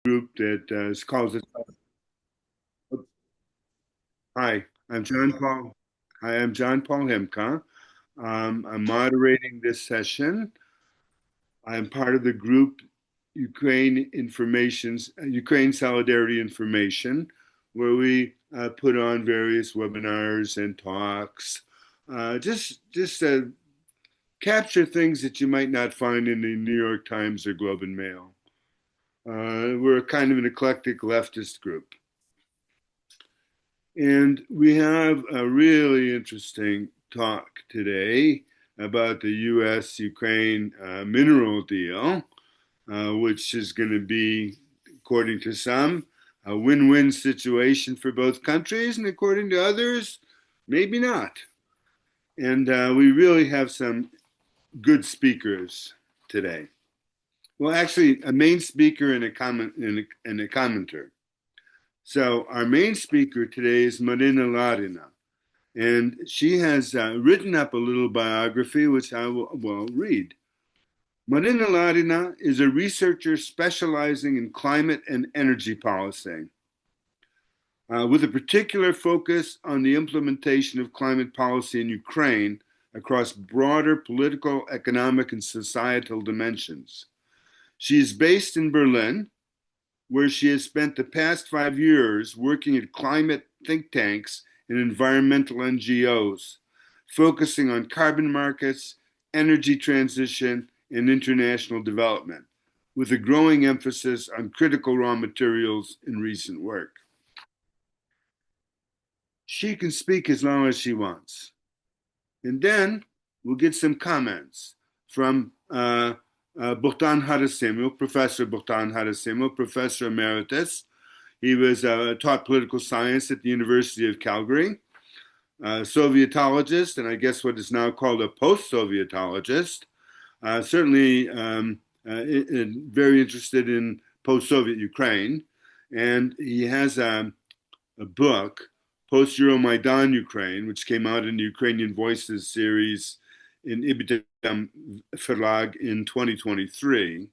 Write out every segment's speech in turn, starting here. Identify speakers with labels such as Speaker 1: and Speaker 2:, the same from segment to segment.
Speaker 1: group that calls itself. Hi, I'm John Paul. Hi, I'm John Paul Hemka. I'm moderating this session. I'm part of the group Ukraine Solidarity Information, where we put on various webinars and talks, just capture things that you might not find in the New York Times or Globe and Mail. We're kind of an eclectic leftist group. And we have a really interesting talk today about the US Ukraine mineral deal, which is going to be, according to some, a win win situation for both countries, and according to others, maybe not. And we really have some good speakers today. Well, actually, a main speaker and a commenter. So our main speaker today is Maryna Larina, and she has written up a little biography, which I will read. Maryna Larina is a researcher specializing in climate and energy policy, with a particular focus on the implementation of climate policy in Ukraine across broader political, economic, and societal dimensions. She is based in Berlin, where she has spent the past 5 years working at climate think tanks and environmental NGOs, focusing on carbon markets, energy transition, and international development, with a growing emphasis on critical raw materials in recent work. She can speak as long as she wants. And then we'll get some comments from Bohdan Harasymiw, Professor Bohdan Harasymiw, Professor Emeritus. He was taught political science at the University of Calgary, Sovietologist, and I guess what is now called a post-Sovietologist. Certainly very interested in post-Soviet Ukraine. And he has a book, Post-Euromaidan Ukraine, which came out in the Ukrainian Voices series in Ibitam Verlag in 2023.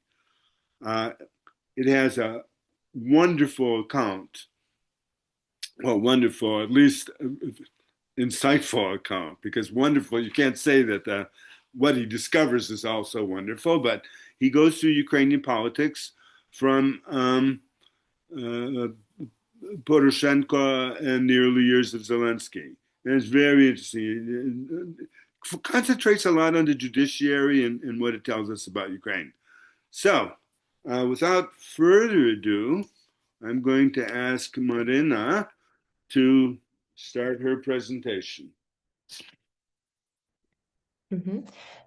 Speaker 1: It has a wonderful account, well, wonderful, at least insightful account, because wonderful, you can't say that what he discovers is also wonderful, but he goes through Ukrainian politics from Poroshenko and the early years of Zelensky. And it's very interesting. It concentrates a lot on the judiciary and what it tells us about Ukraine. So, without further ado, I'm going to ask Maryna to start her presentation.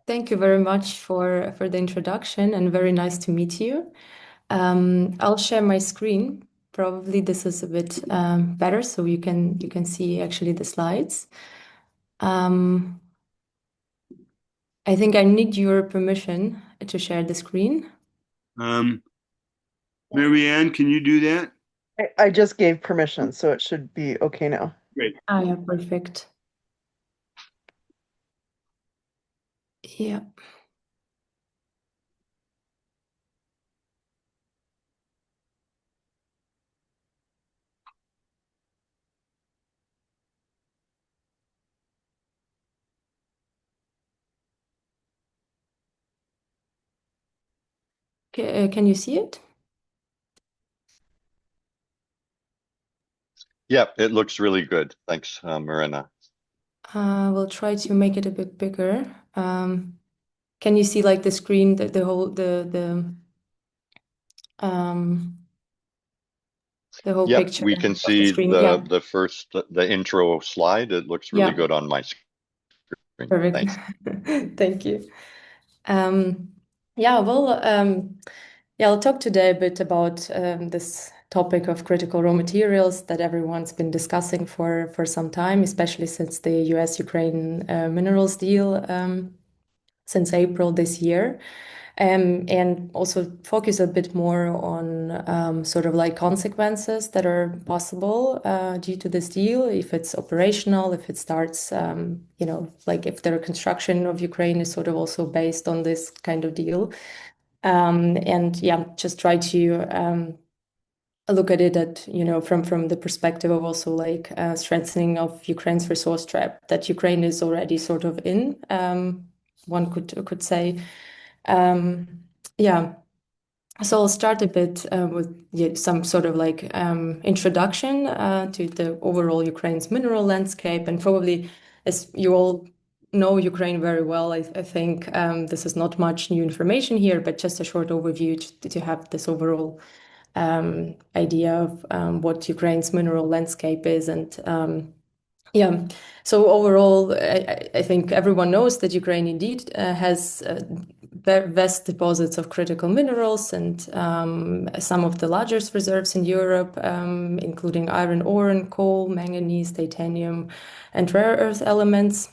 Speaker 2: Thank you very much for the introduction, and very nice to meet you. I'll share my screen. Probably this is a bit better, so you can see actually the slides. I think I need your permission to share the screen.
Speaker 1: Marianne, can you do that?
Speaker 3: I just gave permission, so it should be okay now.
Speaker 1: Great.
Speaker 2: Yeah, perfect. Yeah. Can you see it?
Speaker 4: Yeah, it looks really good. Thanks, Maryna.
Speaker 2: We'll try to make it a bit bigger. Can you see like the screen, the whole picture?
Speaker 4: We can see the intro slide. It looks really good on my screen.
Speaker 2: Perfect.
Speaker 4: Thanks.
Speaker 2: Thank you. I'll talk today a bit about this topic of critical raw materials that everyone's been discussing for some time, especially since the US-Ukraine minerals deal since April this year. And also focus a bit more on sort of like consequences that are possible due to this deal, if it's operational, if it starts, like if the reconstruction of Ukraine is sort of also based on this kind of deal. Just try to look at it from the perspective of also like strengthening of Ukraine's resource trap that Ukraine is already sort of in. One could say, yeah. So I'll start a bit with some sort of like introduction to the overall Ukraine's mineral landscape, and probably as you all know Ukraine very well, I think this is not much new information here, but just a short overview to have this overall idea of what Ukraine's mineral landscape is. And yeah, so overall, I think everyone knows that Ukraine indeed has vast deposits of critical minerals and some of the largest reserves in Europe, including iron ore and coal, manganese, titanium, and rare earth elements.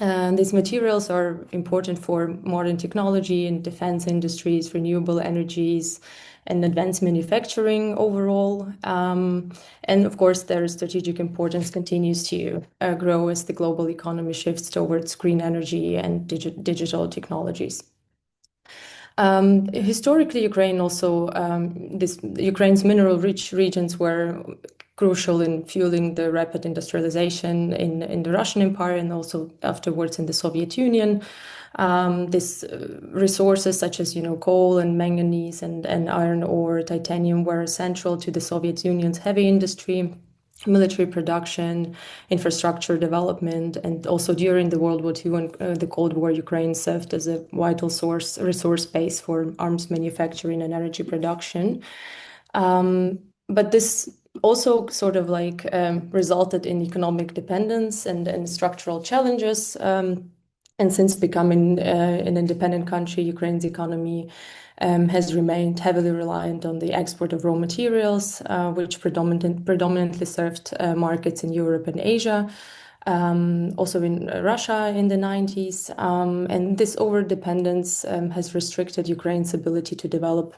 Speaker 2: And these materials are important for modern technology and defense industries, renewable energies, and advanced manufacturing overall. And of course, their strategic importance continues to grow as the global economy shifts towards green energy and digital technologies. Historically, Ukraine's mineral-rich regions were crucial in fueling the rapid industrialization in the Russian Empire and also afterwards in the Soviet Union. These resources such as coal and manganese and iron ore, titanium were central to the Soviet Union's heavy industry, military production, infrastructure development, and also during the World War II and the Cold War, Ukraine served as a vital resource base for arms manufacturing and energy production. But this also sort of like resulted in economic dependence and structural challenges. And since becoming an independent country, Ukraine's economy has remained heavily reliant on the export of raw materials, which predominantly served markets in Europe and Asia, also in Russia in the 90s. And this overdependence has restricted Ukraine's ability to develop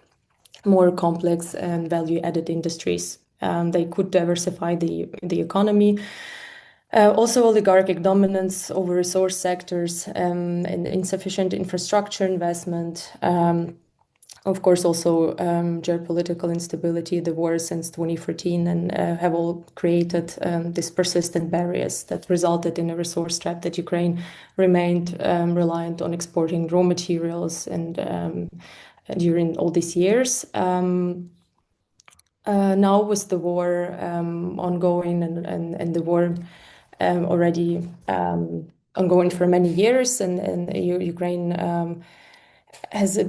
Speaker 2: more complex and value-added industries. They could diversify the economy. Also, oligarchic dominance over resource sectors and insufficient infrastructure investment. Of course, also geopolitical instability, the war since 2014, and have all created these persistent barriers that resulted in a resource trap that Ukraine remained reliant on exporting raw materials and during all these years. Now with the war ongoing and the war already ongoing for many years, and Ukraine has a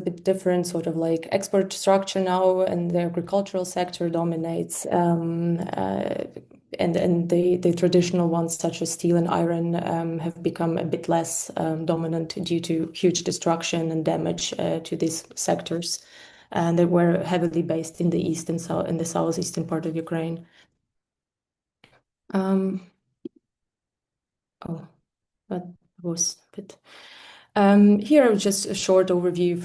Speaker 2: bit different sort of like export structure now, and the agricultural sector dominates, and the traditional ones such as steel and iron have become a bit less dominant due to huge destruction and damage to these sectors, and they were heavily based in the east and south in the southeastern part of Ukraine. Oh, that was a bit. Here, just a short overview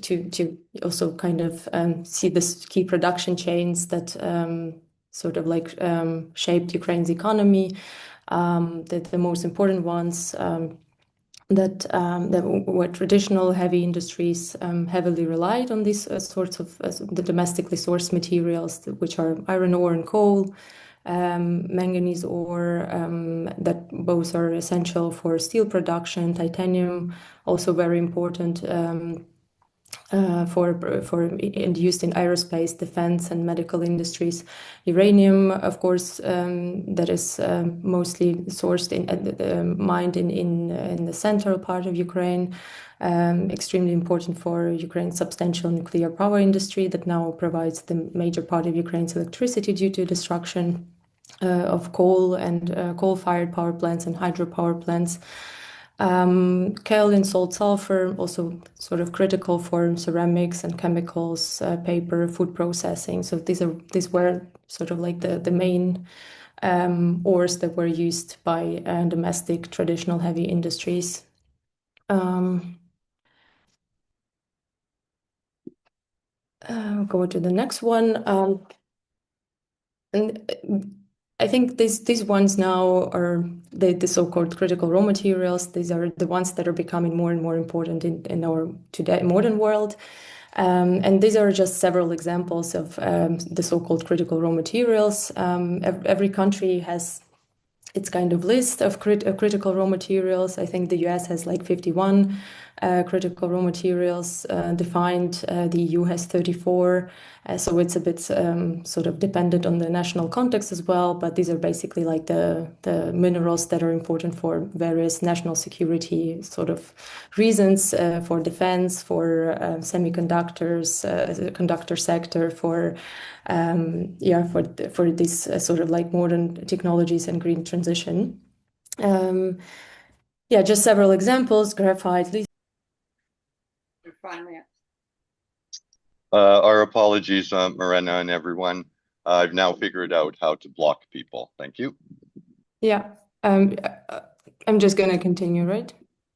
Speaker 2: to also kind of see this key production chains that sort of like shaped Ukraine's economy. The most important ones that were traditional heavy industries heavily relied on these sorts of the domestically sourced materials, which are iron ore and coal. Manganese ore, that both are essential for steel production, titanium also very important for and used in aerospace, defense, and medical industries. Uranium, of course, that is mostly sourced mined in the central part of Ukraine. Extremely important for Ukraine's substantial nuclear power industry that now provides the major part of Ukraine's electricity due to destruction of coal and coal-fired power plants and hydropower plants. Kaolin, salt, sulfur, also sort of critical for ceramics and chemicals, paper, food processing. So these were sort of like the main ores that were used by domestic traditional heavy industries. Go to the next one. And I think these ones now are the so-called critical raw materials. These are the ones that are becoming more and more important in our today modern world. And these are just several examples of the so-called critical raw materials. Every country has its kind of list of critical raw materials. I think the US has like 51 critical raw materials defined. The EU has 34. So it's a bit sort of dependent on the national context as well. But these are basically like the minerals that are important for various national security sort of reasons, for defense, for semiconductors, the conductor sector, for this sort of like modern technologies and green transition. Just several examples: graphite,
Speaker 5: Finally,
Speaker 4: Our apologies, Maryna and everyone. I've now figured out how to block people. Thank you.
Speaker 2: Yeah, I'm just going to continue, right?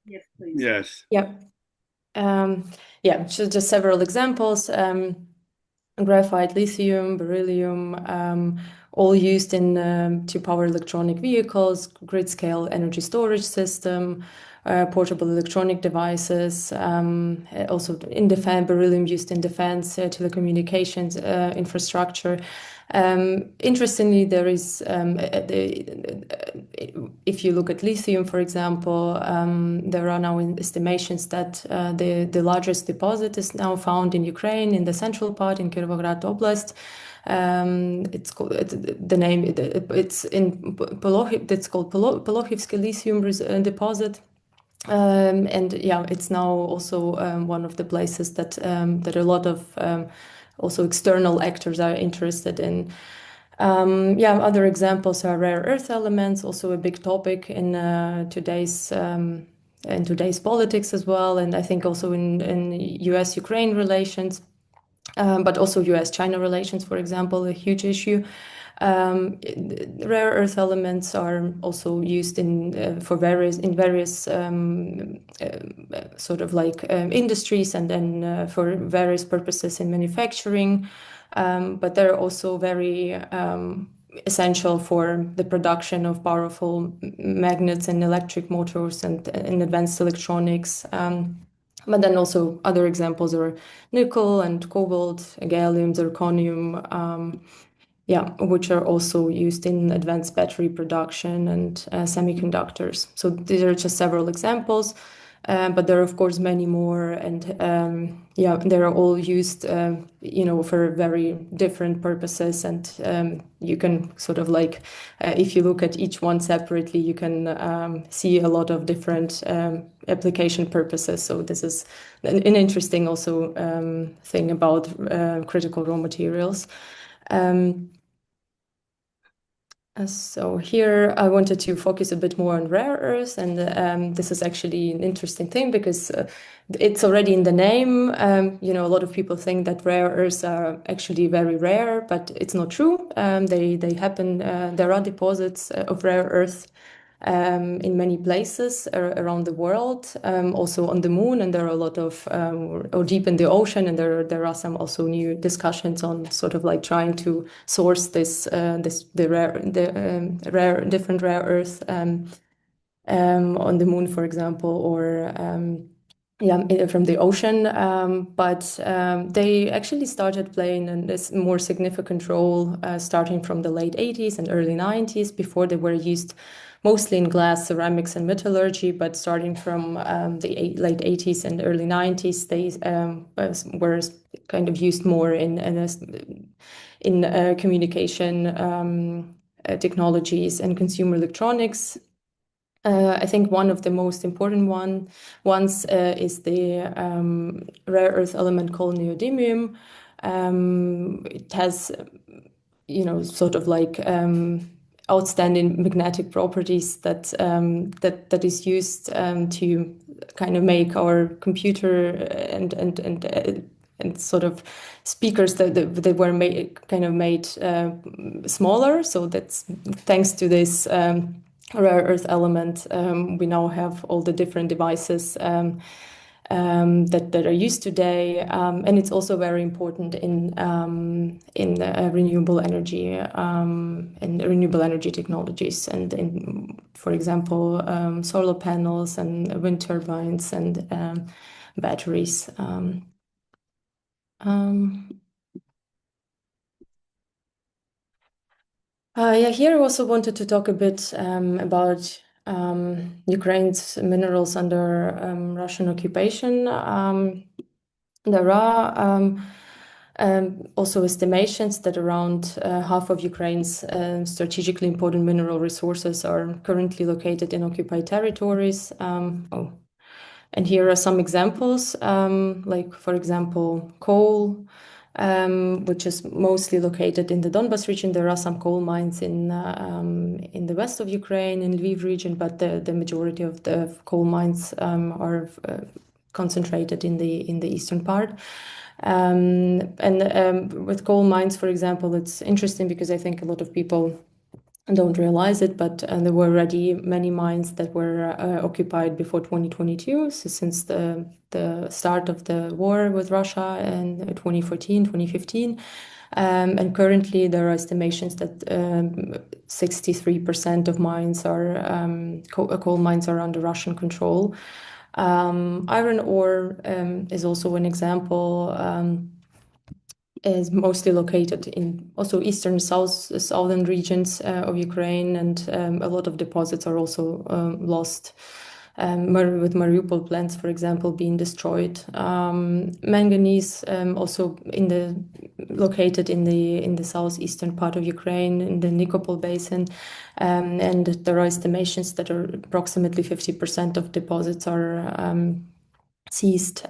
Speaker 5: yes, please.
Speaker 1: Yes.
Speaker 2: Yeah. So just several examples. Graphite, lithium, beryllium, all used in to power electronic vehicles, grid-scale energy storage system, portable electronic devices, also in defense, beryllium used in defense, telecommunications infrastructure. Interestingly, there is, if you look at lithium, for example, there are now estimations that the largest deposit is now found in Ukraine, in the central part, in Kirovograd Oblast. It's called the name. It's in Polochiv. It's called Polochivsky lithium deposit. It's now also one of the places that a lot of also external actors are interested in. Other examples are rare earth elements, also a big topic in today's politics as well, and I think also in U.S.-Ukraine relations, but also U.S.-China relations, for example, a huge issue. Rare earth elements are also used in various sort of like industries, and then for various purposes in manufacturing. But they're also very essential for the production of powerful magnets and electric motors and advanced electronics. But then also other examples are nickel and cobalt, gallium, zirconium, which are also used in advanced battery production and semiconductors. So these are just several examples, but there are of course many more, and they're all used, for very different purposes. And you can sort of like, if you look at each one separately, you can see a lot of different application purposes. So this is an interesting also thing about critical raw materials. So here I wanted to focus a bit more on rare earths, and this is actually an interesting thing because it's already in the name. A lot of people think that rare earths are actually very rare, but it's not true. They happen. There are deposits of rare earths in many places around the world, also on the moon, and there are a lot of, or deep in the ocean, and there are some also new discussions on sort of like trying to source different rare earths on the moon, for example, or from the ocean, but they actually started playing this more significant role starting from the late 80s and early 90s. Before they were used mostly in glass, ceramics, and metallurgy, but starting from the late 80s and early 90s, they were kind of used more in communication technologies and consumer electronics. I think one of the most important ones is the rare earth element called neodymium. It has, sort of like outstanding magnetic properties that is used to kind of make our computer and sort of speakers that they were made smaller. So that's thanks to this rare earth element, we now have all the different devices that are used today, and it's also very important in renewable energy and renewable energy technologies, and in, for example, solar panels and wind turbines and batteries. Yeah, here I also wanted to talk a bit about Ukraine's minerals under Russian occupation. There are also estimations that around half of Ukraine's strategically important mineral resources are currently located in occupied territories. And here are some examples, like, for example, coal, which is mostly located in the Donbas region. There are some coal mines in the west of Ukraine, in Lviv region, but the majority of the coal mines are concentrated in the eastern part. With coal mines, for example, it's interesting because I think a lot of people don't realize it, but there were already many mines that were occupied before 2022, so since the start of the war with Russia in 2014, 2015. And currently there are estimations that 63% of mines are coal mines are under Russian control. Iron ore is also an example. Is mostly located in also eastern southern regions of Ukraine, and a lot of deposits are also lost. With Mariupol plants, for example, being destroyed. Manganese also located in the southeastern part of Ukraine, in the Nikopol basin, and there are estimations that approximately 50% of deposits are seized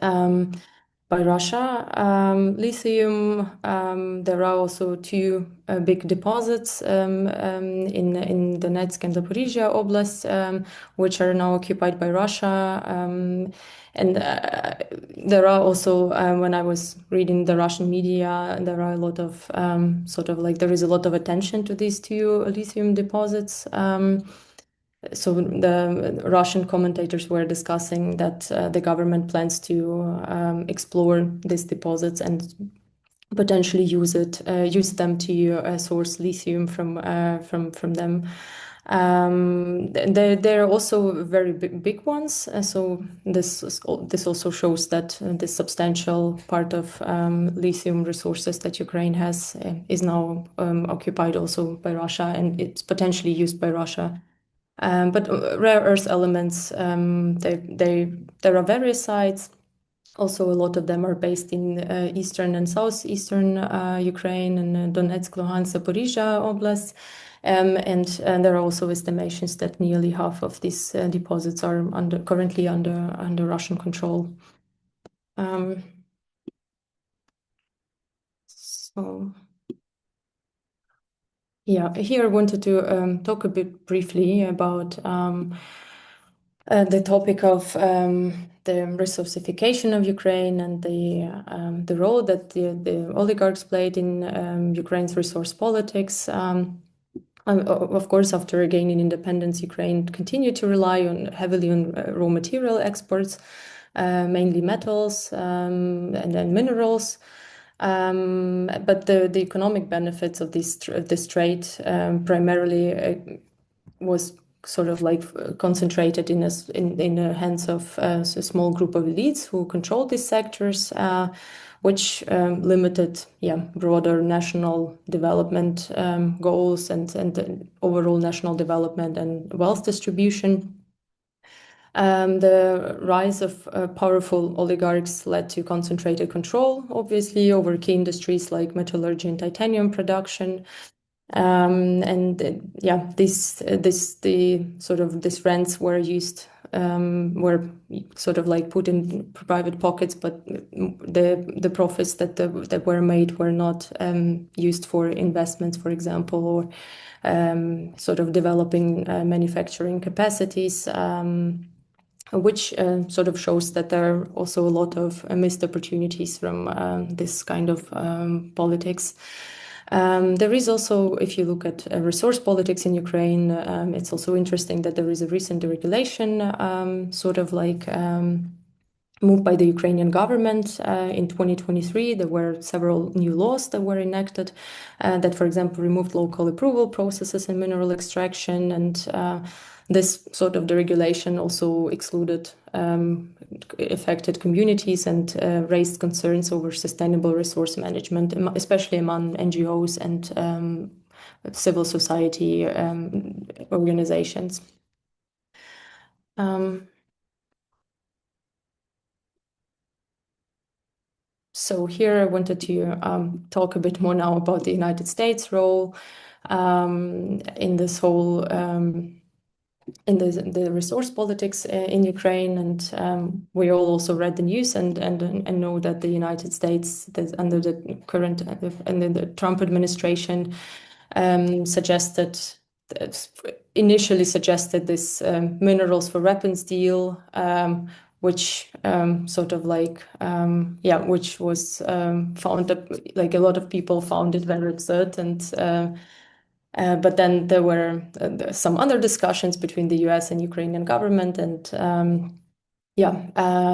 Speaker 2: by Russia. Lithium, there are also two big deposits in Donetsk and Zaporizhia Oblast, which are now occupied by Russia. And there are also, when I was reading the Russian media, there are a lot of there is a lot of attention to these two lithium deposits. So the Russian commentators were discussing that the government plans to explore these deposits and potentially use them to source lithium from them. There are also very big ones. So this also shows that the substantial part of lithium resources that Ukraine has is now occupied also by Russia, and it's potentially used by Russia. But rare earth elements, there are various sites. Also, a lot of them are based in eastern and southeastern Ukraine and Donetsk, Luhansk, Zaporizhia Oblast. And there are also estimations that nearly half of these deposits are currently under Russian control. So. Yeah, here I wanted to talk a bit briefly about the topic of the resourcification of Ukraine and the role that the oligarchs played in Ukraine's resource politics. Of course, after gaining independence, Ukraine continued to rely heavily on raw material exports, mainly metals and then minerals. But the economic benefits of this trade primarily was sort of like concentrated in the hands of a small group of elites who controlled these sectors, which limited broader national development goals and overall national development and wealth distribution. The rise of powerful oligarchs led to concentrated control, obviously, over key industries like metallurgy and titanium production. These rents were used, were sort of like put in private pockets, but the profits that were made were not used for investments, for example, or sort of developing manufacturing capacities. Which sort of shows that there are also a lot of missed opportunities from this kind of politics. There is also, if you look at resource politics in Ukraine, it's also interesting that there is a recent deregulation, sort of like moved by the Ukrainian government in 2023. There were several new laws that were enacted that, for example, removed local approval processes in mineral extraction, and this sort of deregulation also excluded affected communities and raised concerns over sustainable resource management, especially among NGOs and civil society organizations. So here I wanted to talk a bit more now about the United States' role in this whole in the resource politics in Ukraine, and we all also read the news and know that the United States, under the current under the Trump administration, initially suggested this minerals for weapons deal, which sort of like which was found like a lot of people found it very absurd, and but then there were some other discussions between the US and Ukrainian government, and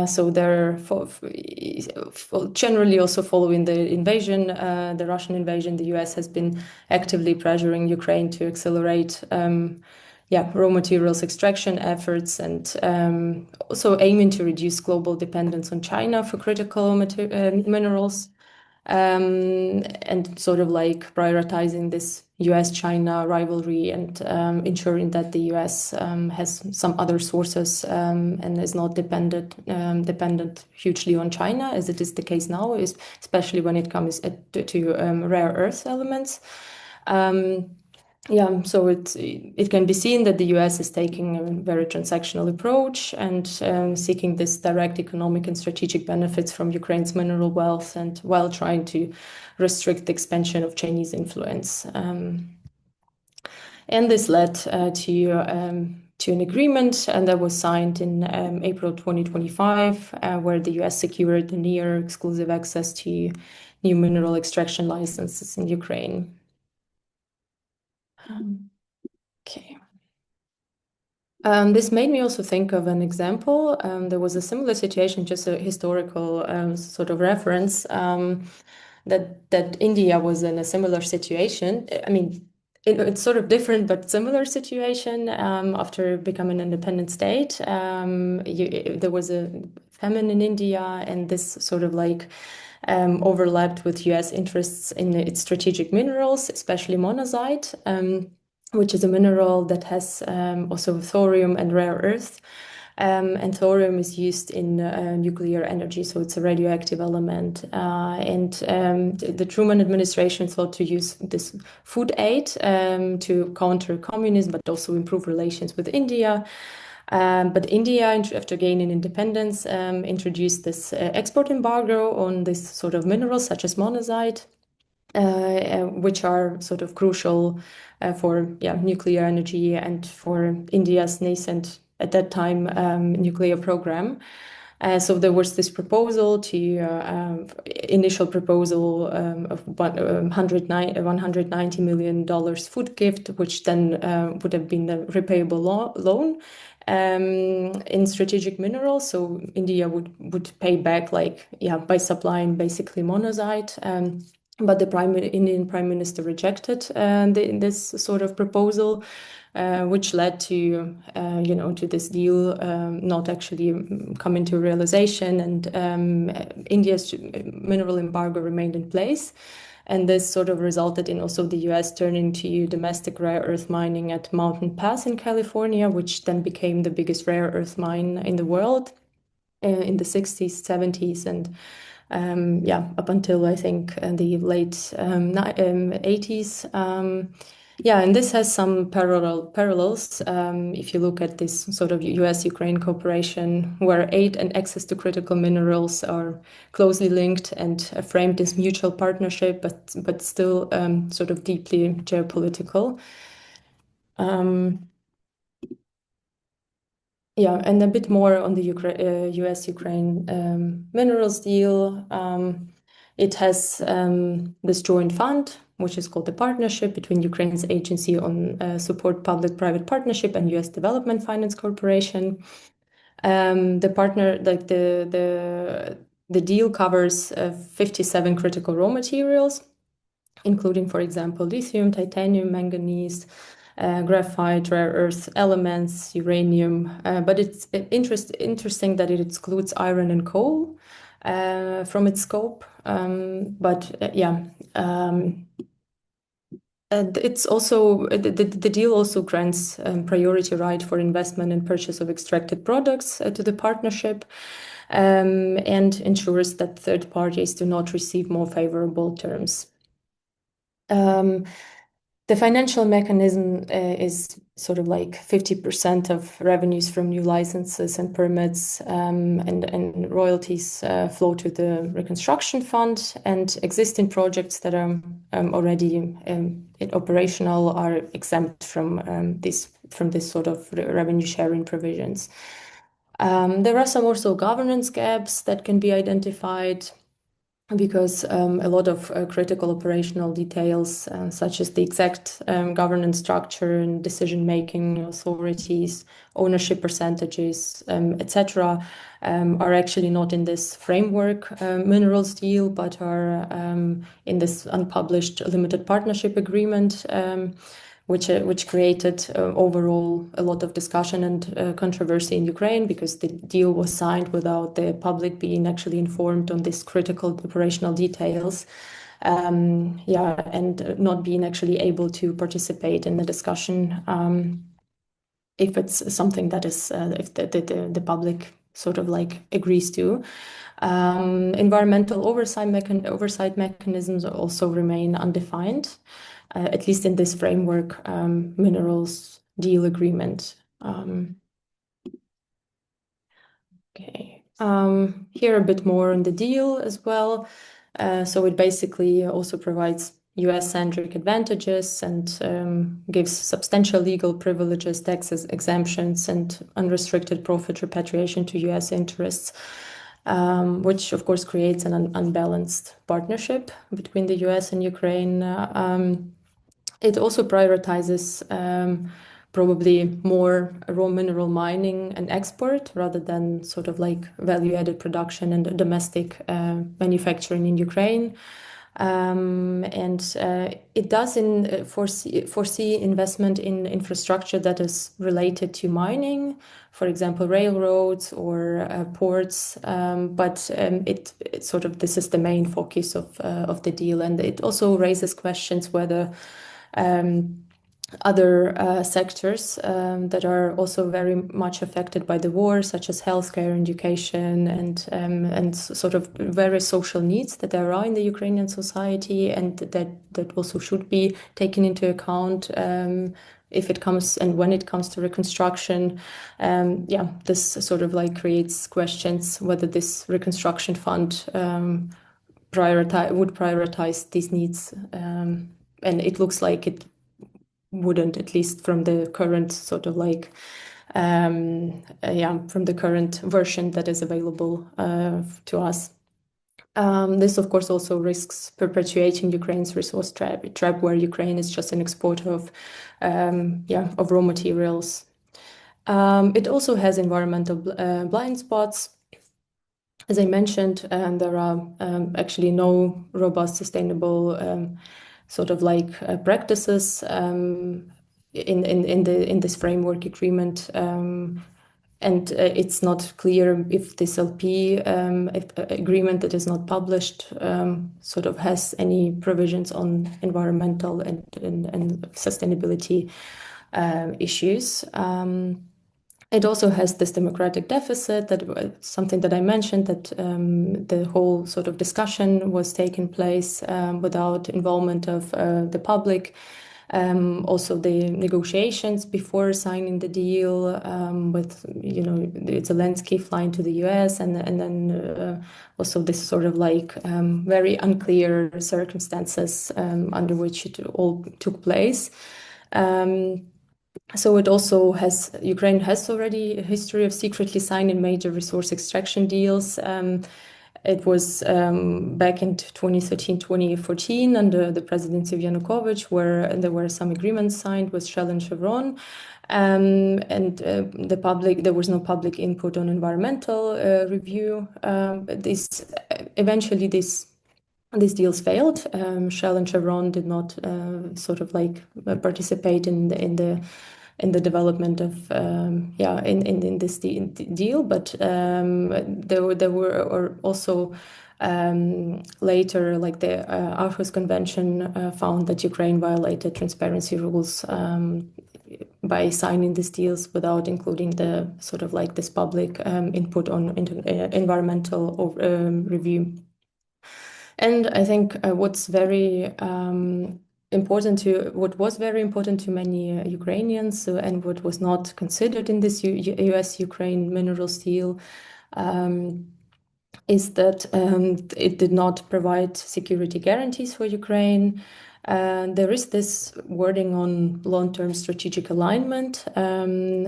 Speaker 2: so they're generally also following the invasion, the Russian invasion. The US has been actively pressuring Ukraine to accelerate raw materials extraction efforts, and also aiming to reduce global dependence on China for critical minerals. And sort of like prioritizing this US-China rivalry and ensuring that the US has some other sources and is not dependent hugely on China, as it is the case now, especially when it comes to rare earth elements. So it can be seen that the US is taking a very transactional approach and seeking this direct economic and strategic benefits from Ukraine's mineral wealth, and while trying to restrict the expansion of Chinese influence. And this led to an agreement, and that was signed in April 2025, where the US secured the near exclusive access to new mineral extraction licenses in Ukraine. Okay. This made me also think of an example. There was a similar situation, just a historical sort of reference, that India was in a similar situation. I mean, it's sort of different, but similar situation after becoming an independent state. There was a famine in India, and this sort of like overlapped with US interests in its strategic minerals, especially monazite, which is a mineral that has also thorium and rare earth. And thorium is used in nuclear energy, so it's a radioactive element. And the Truman administration thought to use this food aid to counter communism, but also improve relations with India. But India, after gaining independence, introduced this export embargo on this sort of minerals, such as monazite, which are sort of crucial for nuclear energy and for India's nascent, at that time, nuclear program. So there was this proposal initial proposal of $190 million food gift, which then would have been a repayable loan in strategic minerals. So India would pay back by supplying basically monazite. But the Indian Prime Minister rejected this sort of proposal, which led to this deal not actually coming to realization, and India's mineral embargo remained in place. And this sort of resulted in also the US turning to domestic rare earth mining at Mountain Pass in California, which then became the biggest rare earth mine in the world in the 60s, 70s, and up until I think the late 80s. And this has some parallels. If you look at this sort of US-Ukraine cooperation, where aid and access to critical minerals are closely linked and framed as mutual partnership, but still sort of deeply geopolitical. And a bit more on the US-Ukraine minerals deal. It has this joint fund, which is called the Partnership between Ukraine's Agency on Support Public-Private Partnership and US Development Finance Corporation. The deal covers 57 critical raw materials, including, for example, lithium, titanium, manganese, graphite, rare earth elements, uranium. But it's interesting that it excludes iron and coal from its scope. And it's also the deal also grants priority right for investment and purchase of extracted products to the partnership, and ensures that third parties do not receive more favorable terms. The financial mechanism is sort of like 50% of revenues from new licenses and permits, and royalties flow to the reconstruction fund, and existing projects that are already operational are exempt from this sort of revenue sharing provisions. There are some also governance gaps that can be identified, because a lot of critical operational details, such as the exact governance structure and decision-making authorities, ownership percentages, etc., are actually not in this framework minerals deal, but are in this unpublished limited partnership agreement, which created overall a lot of discussion and controversy in Ukraine, because the deal was signed without the public being actually informed on these critical operational details, and not being actually able to participate in the discussion if it's something that is if the public sort of like agrees to. Environmental oversight mechanisms also remain undefined, at least in this framework minerals deal agreement. Okay. Here a bit more on the deal as well. So it basically also provides US-centric advantages and gives substantial legal privileges, taxes, exemptions, and unrestricted profit repatriation to US interests, which of course creates an unbalanced partnership between the US and Ukraine. It also prioritizes probably more raw mineral mining and export rather than sort of like value-added production and domestic manufacturing in Ukraine. It does foresee investment in infrastructure that is related to mining, for example, railroads or ports. It sort of, this is the main focus of the deal, and it also raises questions whether other sectors that are also very much affected by the war, such as healthcare, education, and sort of various social needs that there are in the Ukrainian society, and that also should be taken into account if it comes and when it comes to reconstruction. This sort of like creates questions whether this reconstruction fund would prioritize these needs, and it looks like it wouldn't, at least from the current sort of like from the current version that is available to us. This of course also risks perpetuating Ukraine's resource trap where Ukraine is just an exporter of raw materials. It also has environmental blind spots. As I mentioned, there are actually no robust, sustainable sort of like practices in this framework agreement, and it's not clear if this LP agreement that is not published sort of has any provisions on environmental and sustainability issues. It also has this democratic deficit, that something that I mentioned, that the whole sort of discussion was taking place without involvement of the public. Also the negotiations before signing the deal with, it's a landscape flying to the US, and then also this sort of like very unclear circumstances under which it all took place. So it also has, Ukraine has already a history of secretly signing major resource extraction deals. It was back in 2013, 2014 under the presidency of Yanukovych, where there were some agreements signed with Shell and Chevron. And there was no public input on environmental review. Eventually these deals failed. Shell and Chevron did not participate in the development of in this deal, but there were also later, like the Aarhus Convention found that Ukraine violated transparency rules by signing these deals without including the this public input on environmental review. And I think what was very important to many Ukrainians, and what was not considered in this US-Ukraine minerals deal, is that it did not provide security guarantees for Ukraine. There is this wording on long-term strategic alignment, and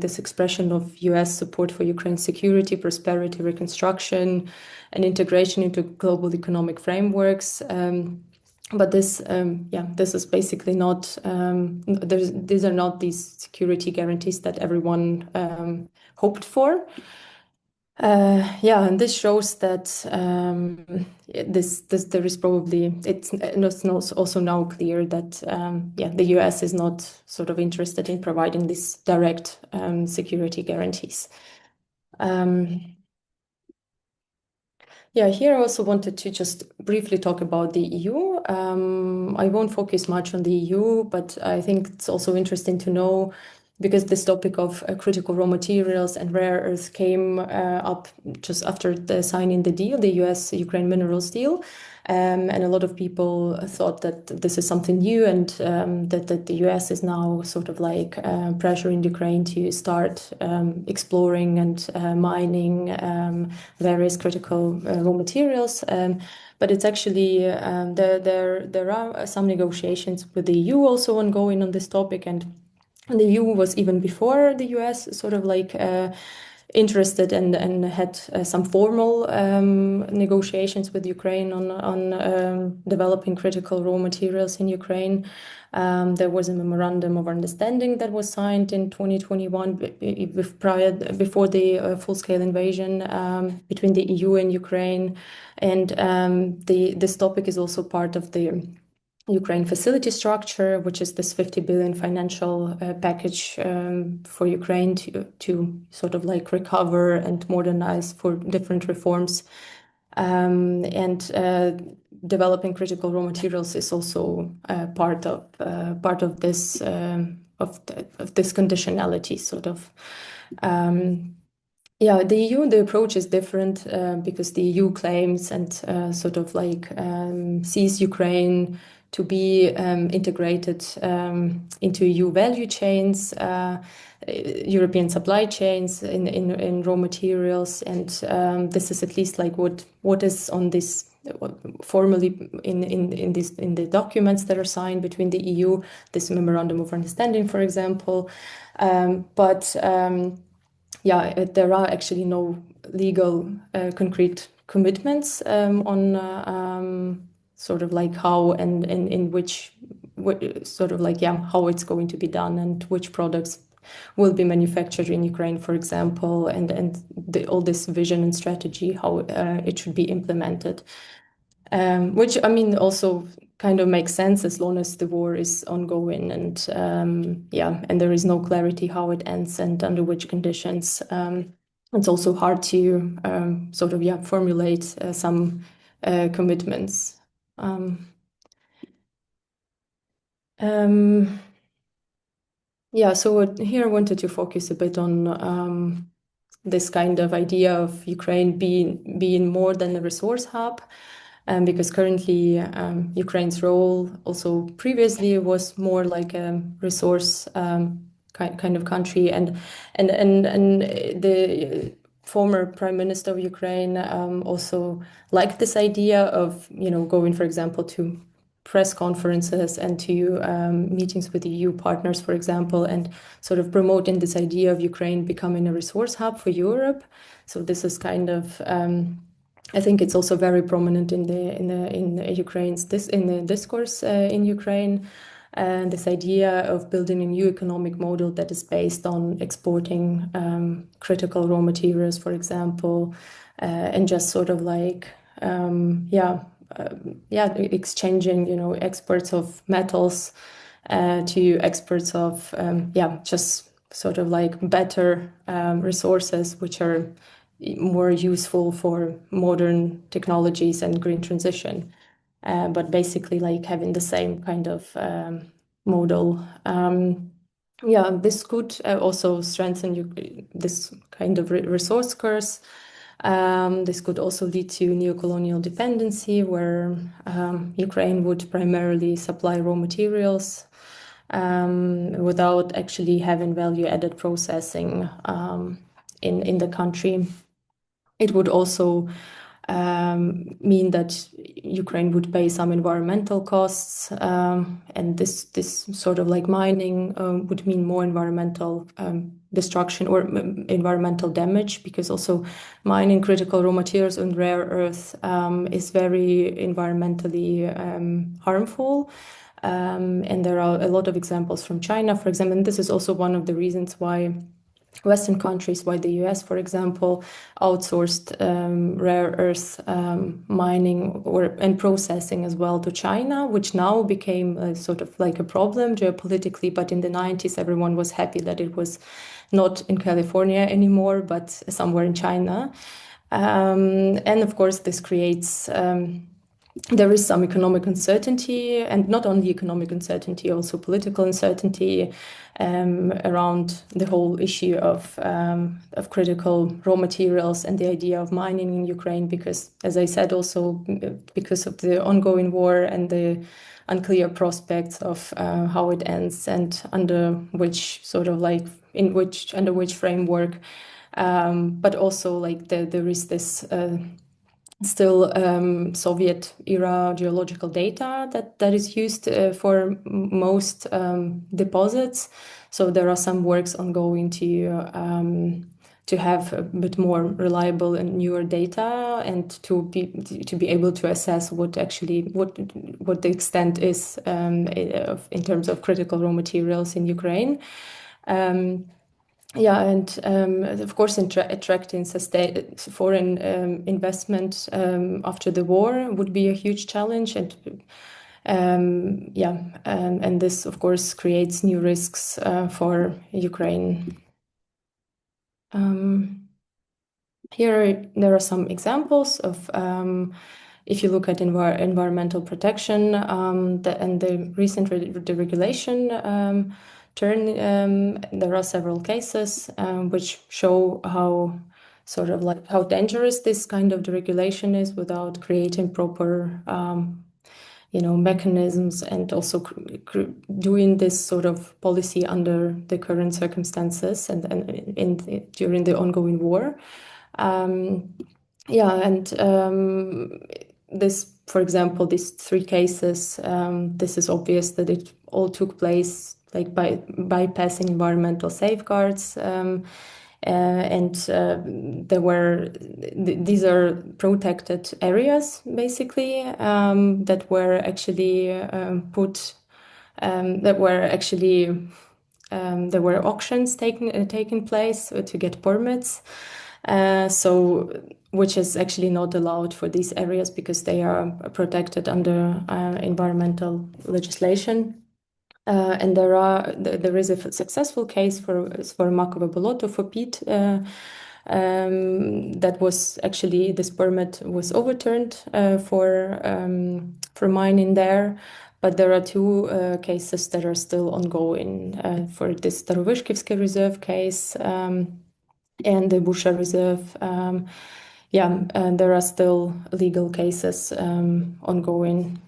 Speaker 2: this expression of US support for Ukraine's security, prosperity, reconstruction, and integration into global economic frameworks. But this is basically not, these are not these security guarantees that everyone hoped for. And this shows that there is probably, it's also now clear that the US is not interested in providing these direct security guarantees. Here I also wanted to just briefly talk about the EU. I won't focus much on the EU, but I think it's also interesting to know, because this topic of critical raw materials and rare earths came up just after the signing the deal, the US-Ukraine minerals deal. And a lot of people thought that this is something new, and that the US is now pressuring Ukraine to start exploring and mining various critical raw materials. But it's actually, there are some negotiations with the EU also ongoing on this topic, and the EU was, even before the US, interested and had some formal negotiations with Ukraine on developing critical raw materials in Ukraine. There was a memorandum of understanding that was signed in 2021 before the full-scale invasion between the EU and Ukraine. And this topic is also part of the Ukraine facility structure, which is this 50 billion financial package for Ukraine to recover and modernize for different reforms. And developing critical raw materials is also part of this conditionality the EU, the approach is different because the EU claims and sees Ukraine to be integrated into EU value chains, European supply chains in raw materials, and this is at least what is on this formally in the documents that are signed between the EU, this memorandum of understanding, for example. But there are actually no legal concrete commitments on how and in which how it's going to be done, and which products will be manufactured in Ukraine, for example, and all this vision and strategy, how it should be implemented. Which, I mean, also kind of makes sense as long as the war is ongoing, and and there is no clarity how it ends and under which conditions. It's also hard to formulate some commitments. So here I wanted to focus a bit on this kind of idea of Ukraine being more than a resource hub. Because currently Ukraine's role also previously was more like a resource kind of country, and the former Prime Minister of Ukraine also liked this idea of going, for example, to press conferences and to meetings with EU partners, for example, and promoting this idea of Ukraine becoming a resource hub for Europe. So this is kind of I think it's also very prominent in Ukraine's in the discourse in Ukraine. and this idea of building a new economic model that is based on exporting critical raw materials, for example, and just sort of like exchanging, exports of metals to exports of just sort of like better resources, which are more useful for modern technologies and green transition. But basically like having the same kind of model. This could also strengthen this kind of resource curse. This could also lead to neocolonial dependency, where Ukraine would primarily supply raw materials without actually having value-added processing in the country. It would also mean that Ukraine would pay some environmental costs, and this sort of like mining would mean more environmental destruction or environmental damage, because also mining critical raw materials and rare earth is very environmentally harmful. And there are a lot of examples from China, for example, and this is also one of the reasons why Western countries, why the US, for example, outsourced rare earth mining and processing as well to China, which now became sort of like a problem geopolitically. But in the 90s, everyone was happy that it was not in California anymore, but somewhere in China. And of course, this creates there is some economic uncertainty, and not only economic uncertainty, also political uncertainty around the whole issue of critical raw materials and the idea of mining in Ukraine, because, as I said, also because of the ongoing war and the unclear prospects of how it ends and under which sort of like under which framework, but also like there is this still Soviet era geological data that is used for most deposits. So there are some works ongoing to have a bit more reliable and newer data, and to be able to assess what the extent is in terms of critical raw materials in Ukraine. And of course, attracting foreign investment after the war would be a huge challenge, and this, of course, creates new risks for Ukraine. Here there are some examples of if you look at environmental protection and the recent deregulation. There are several cases which show how dangerous this kind of deregulation is without creating proper mechanisms, and also doing this sort of policy under the current circumstances and during the ongoing war. This, for example, these three cases, this is obvious that it all took place like by bypassing environmental safeguards, these are protected areas basically that were actually there were auctions taking place to get permits. Which is actually not allowed for these areas because they are protected under environmental legislation. And there is a successful case for Makovo Boloto for peat that was actually, this permit was overturned for mining there. But there are two cases that are still ongoing for this Starovishkivsky Reserve case and the Busha Reserve. And there are still legal cases ongoing.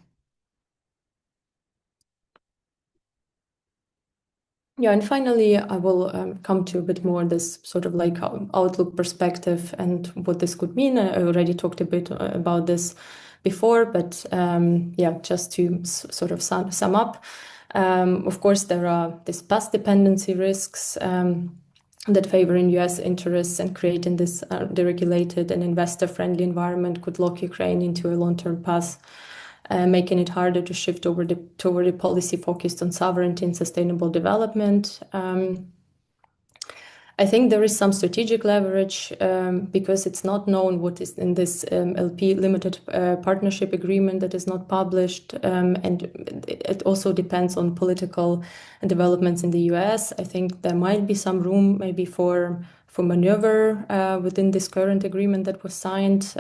Speaker 2: And finally, I will come to a bit more this sort of like outlook perspective and what this could mean. I already talked a bit about this before, but just to sort of sum up. Of course, there are these past dependency risks that favoring US interests and creating this deregulated and investor-friendly environment could lock Ukraine into a long-term path making it harder to shift toward a policy focused on sovereignty and sustainable development. I think there is some strategic leverage because it's not known what is in this LP limited partnership agreement that is not published, and it also depends on political developments in the US. I think there might be some room maybe for maneuver within this current agreement that was signed.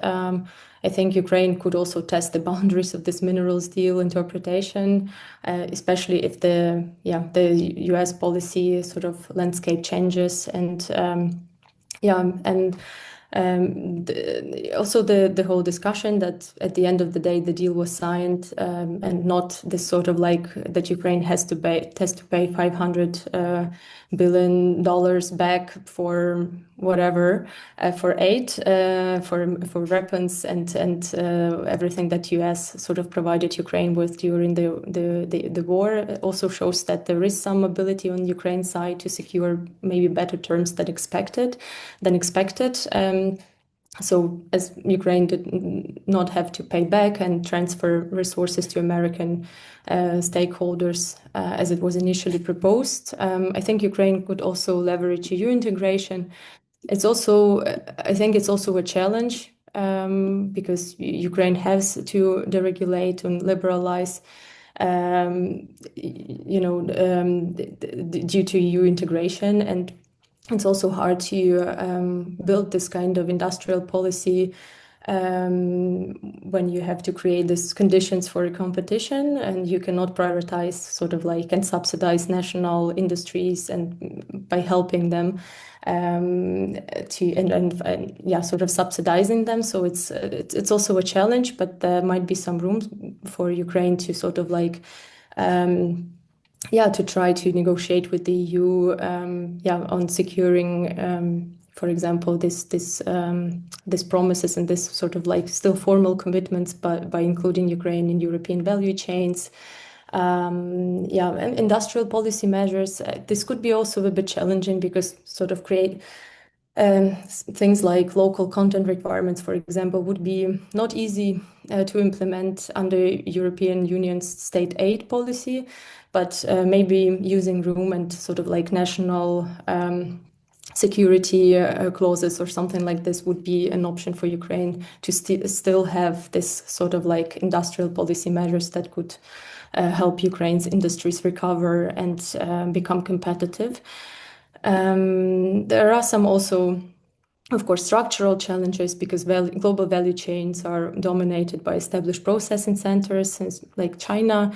Speaker 2: I think Ukraine could also test the boundaries of this minerals deal interpretation, especially if the US policy sort of landscape changes also the whole discussion that at the end of the day the deal was signed and not this sort of like that Ukraine has to pay $500 billion back for whatever for aid for weapons and everything that US sort of provided Ukraine with during the war. It also shows that there is some ability on Ukraine's side to secure maybe better terms than expected. So as Ukraine did not have to pay back and transfer resources to American stakeholders as it was initially proposed, I think Ukraine could also leverage EU integration. I think it's also a challenge because Ukraine has to deregulate and liberalize due to EU integration, and it's also hard to build this kind of industrial policy when you have to create these conditions for a competition and you cannot prioritize sort of like and subsidize national industries and by helping them sort of subsidizing them. So it's also a challenge, but there might be some room for Ukraine to sort of like to try to negotiate with the EU on securing for example this promises and this sort of like still formal commitments by including Ukraine in European value chains. And industrial policy measures, this could be also a bit challenging because sort of create things like local content requirements, for example, would be not easy to implement under European Union's state aid policy, but maybe using room and sort of like national security clauses or something like this would be an option for Ukraine to still have this sort of like industrial policy measures that could help Ukraine's industries recover and become competitive. There are some also, of course, structural challenges because global value chains are dominated by established processing centers like China,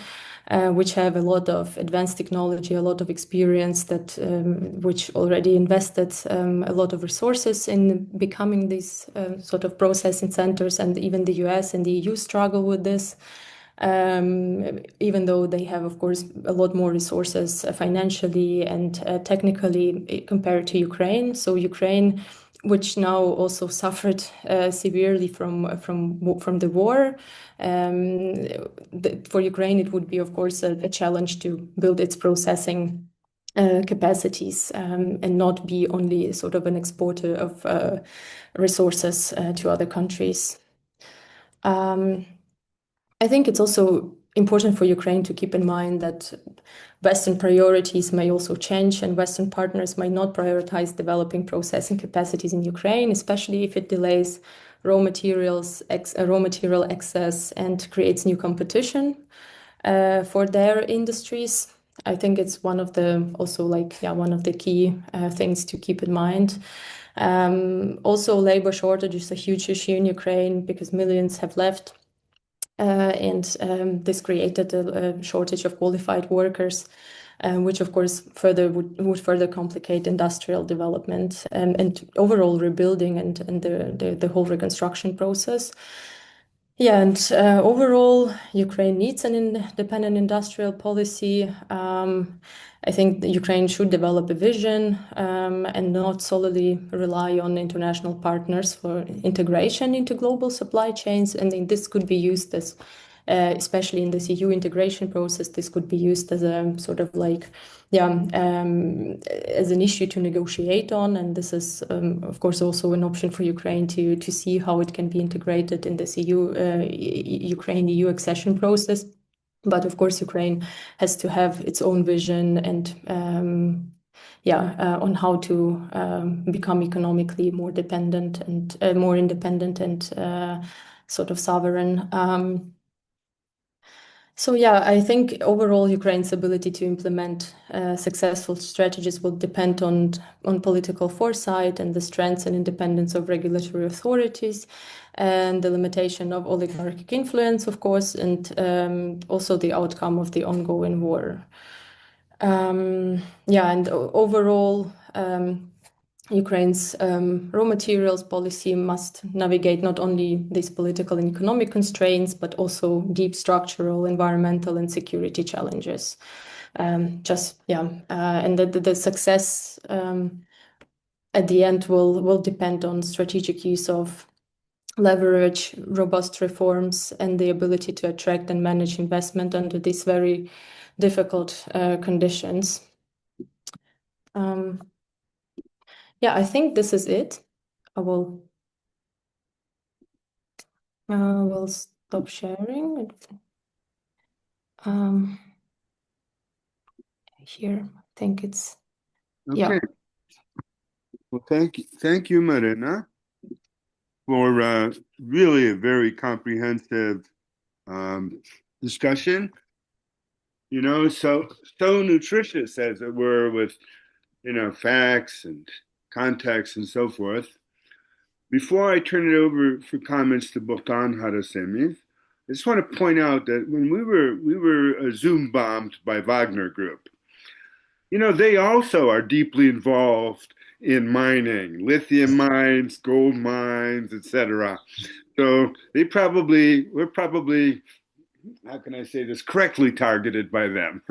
Speaker 2: which have a lot of advanced technology, a lot of experience which already invested a lot of resources in becoming these sort of processing centers, and even the US and the EU struggle with this. Even though they have, of course, a lot more resources financially and technically compared to Ukraine. So Ukraine, which now also suffered severely from the war, for Ukraine it would be, of course, a challenge to build its processing capacities and not be only sort of an exporter of resources to other countries. I think it's also important for Ukraine to keep in mind that Western priorities may also change and Western partners might not prioritize developing processing capacities in Ukraine, especially if it delays raw material access and creates new competition for their industries. I think it's one of the key things to keep in mind. Also, labor shortage is a huge issue in Ukraine because millions have left. And this created a shortage of qualified workers, which of course would further complicate industrial development and overall rebuilding and the whole reconstruction process. Yeah, and overall, Ukraine needs an independent industrial policy. I think that Ukraine should develop a vision and not solely rely on international partners for integration into global supply chains. And this could be used as especially in this EU integration process, this could be used as a sort of like, as an issue to negotiate on. And this is, of course, also an option for Ukraine to see how it can be integrated in this Ukraine-EU accession process. But of course, Ukraine has to have its own vision and on how to become economically more dependent and more independent and sort of sovereign. I think overall Ukraine's ability to implement successful strategies will depend on political foresight and the strength and independence of regulatory authorities, and the limitation of oligarchic influence, of course, and also the outcome of the ongoing war. Overall, Ukraine's raw materials policy must navigate not only these political and economic constraints, but also deep structural, environmental, and security challenges. And the success at the end will depend on strategic use of leverage, robust reforms, and the ability to attract and manage investment under these very difficult conditions. I think this is it. I will stop sharing. Here, I think it's
Speaker 1: Okay. Well, thank you, Maryna, for really a very comprehensive discussion. So nutritious, as it were, with facts and context and so forth. Before I turn it over for comments to Bohdan Harasymiw, I just want to point out that when we were Zoom bombed by Wagner Group, they also are deeply involved in mining, lithium mines, gold mines, etc. So we're probably, how can I say this, correctly targeted by them.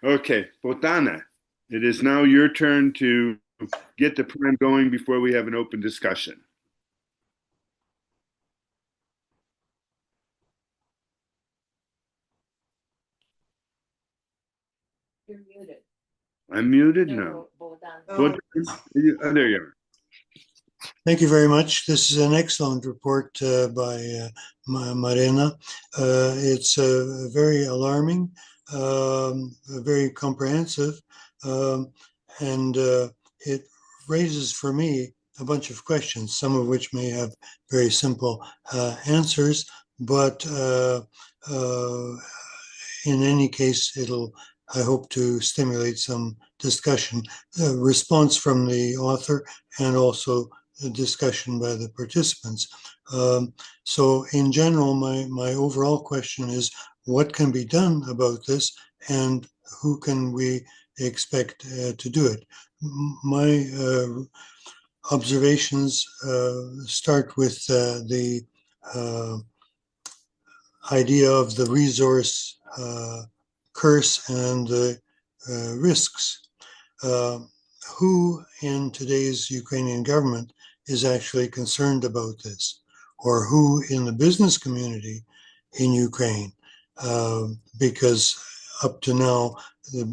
Speaker 1: Okay, Bohdana, it is now your turn to get the plan going before we have an open discussion.
Speaker 2: You're muted.
Speaker 1: I'm muted now.
Speaker 2: Bohdan.
Speaker 1: There you are.
Speaker 5: Thank you very much. This is an excellent report by Maryna. It's very alarming, very comprehensive, and it raises for me a bunch of questions, some of which may have very simple answers, but in any case, it'll, I hope, to stimulate some discussion, response from the author, and also a discussion by the participants. So in general, my overall question is, what can be done about this, and who can we expect to do it? My observations start with the idea of the resource curse and the risks. Who in today's Ukrainian government is actually concerned about this, or who in the business community in Ukraine? Because up to now, the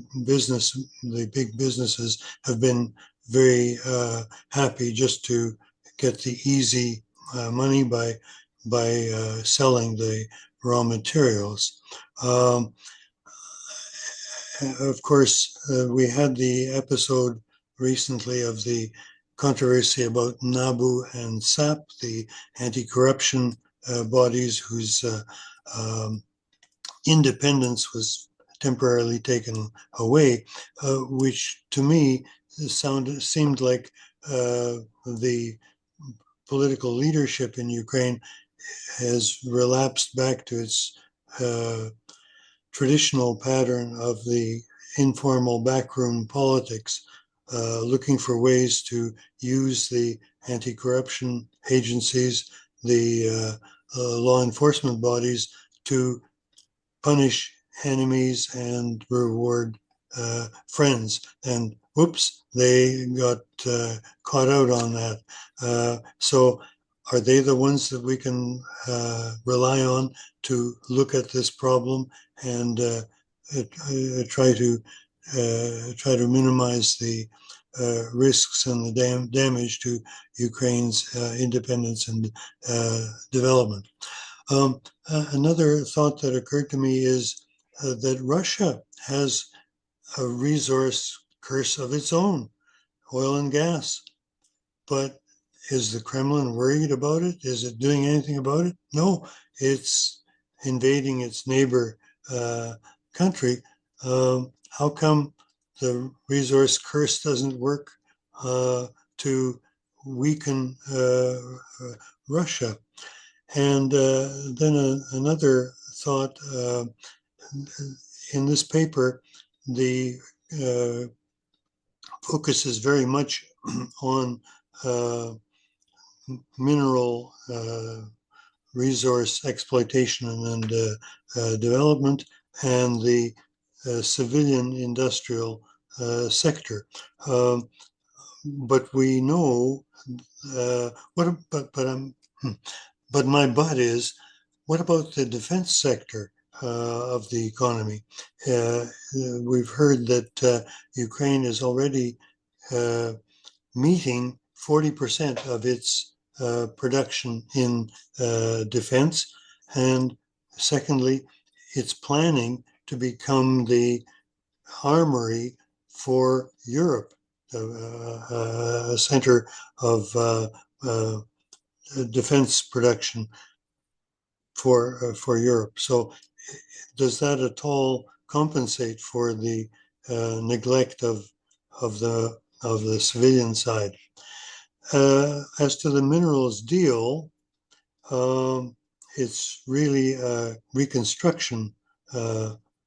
Speaker 5: big businesses have been very happy just to get the easy money by selling the raw materials. Of course, we had the episode recently of the controversy about NABU and SAP, the anti-corruption bodies whose independence was temporarily taken away, which to me seemed like the political leadership in Ukraine has relapsed back to its traditional pattern of the informal backroom politics, looking for ways to use the anti-corruption agencies, the law enforcement bodies, to punish enemies and reward friends. And whoops, they got caught out on that. So are they the ones that we can rely on to look at this problem and try to minimize the risks and the damage to Ukraine's independence and development? Another thought that occurred to me is that Russia has a resource curse of its own, oil and gas. But is the Kremlin worried about it? Is it doing anything about it? No, it's invading its neighbor country. How come the resource curse doesn't work to weaken Russia? And then another thought, in this paper, the focus is very much on mineral resource exploitation and development and the civilian industrial sector. But we know but my but is, what about the defense sector of the economy? We've heard that Ukraine is already meeting 40% of its production in defense. And secondly, it's planning to become the armory for Europe, a center of defense production for Europe. So does that at all compensate for the neglect of the civilian side? As to the minerals deal, it's really a reconstruction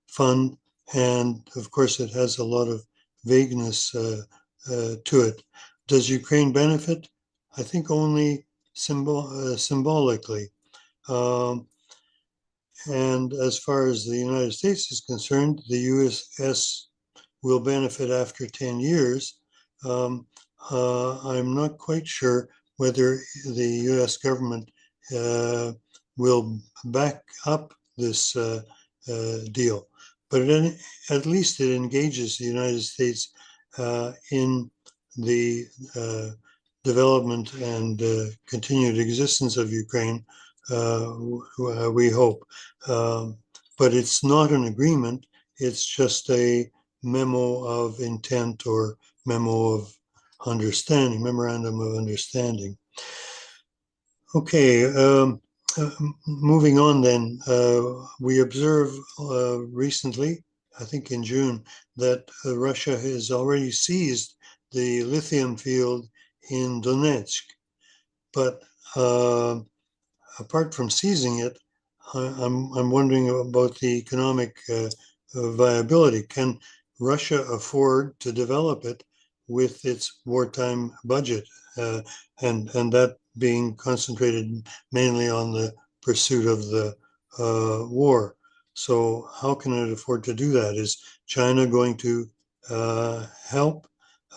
Speaker 5: fund, and of course it has a lot of vagueness to it. Does Ukraine benefit? I think only symbolically. And as far as the United States is concerned, the US will benefit after 10 years. I'm not quite sure whether the US government will back up this deal, but at least it engages the United States in the development and continued existence of Ukraine, we hope. But it's not an agreement, it's just a memo of intent or memo of understanding, memorandum of understanding. Okay, moving on then, we observe recently, I think in June, that Russia has already seized the lithium field in Donetsk. But apart from seizing it, I'm wondering about the economic viability. Can Russia afford to develop it with its wartime budget, and that being concentrated mainly on the pursuit of the war? So how can it afford to do that? Is China going to help?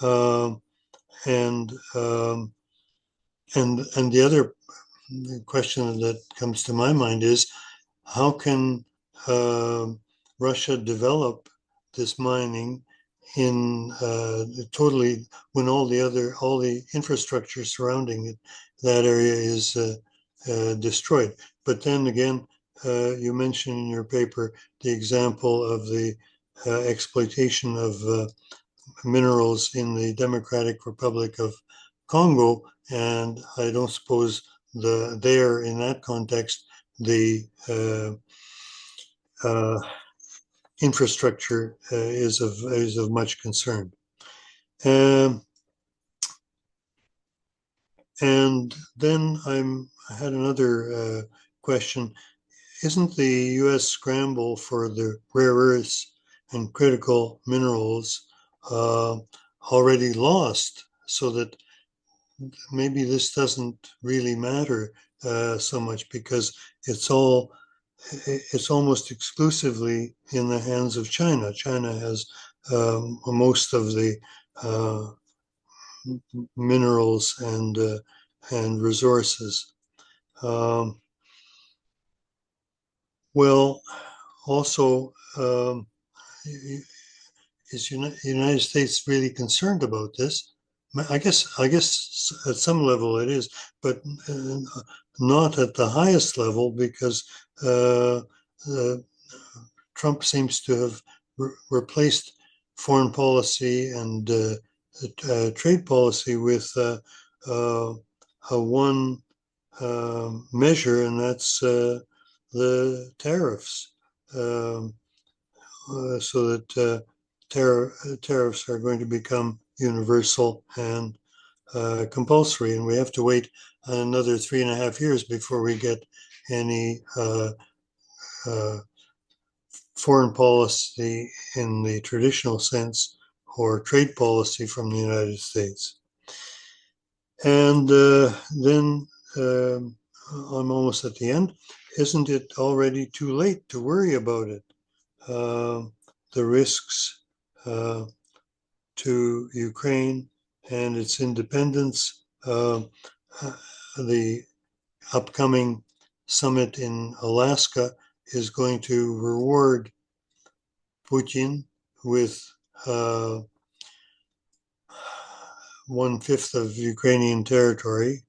Speaker 5: And the other question that comes to my mind is, how can Russia develop this mining in totally when all the infrastructure surrounding it, that area is destroyed? But then again, you mentioned in your paper the example of the exploitation of minerals in the Democratic Republic of Congo, and I don't suppose there in that context the infrastructure is of much concern. And then I had another question. Isn't the U.S. scramble for the rare earths and critical minerals already lost, so that maybe this doesn't really matter so much, because it's almost exclusively in the hands of China. China has most of the minerals and and resources. Well, also, is the United States really concerned about this? I guess at some level it is, but not at the highest level, because Trump seems to have replaced foreign policy and trade policy with a one measure, and that's the tariffs. So that tariffs are going to become universal and compulsory, and we have to wait another 3.5 years before we get any foreign policy in the traditional sense or trade policy from the United States. And then I'm almost at the end. Isn't it already too late to worry about it? The risks to Ukraine and its independence, the upcoming summit in Alaska is going to reward Putin with 1/5 of Ukrainian territory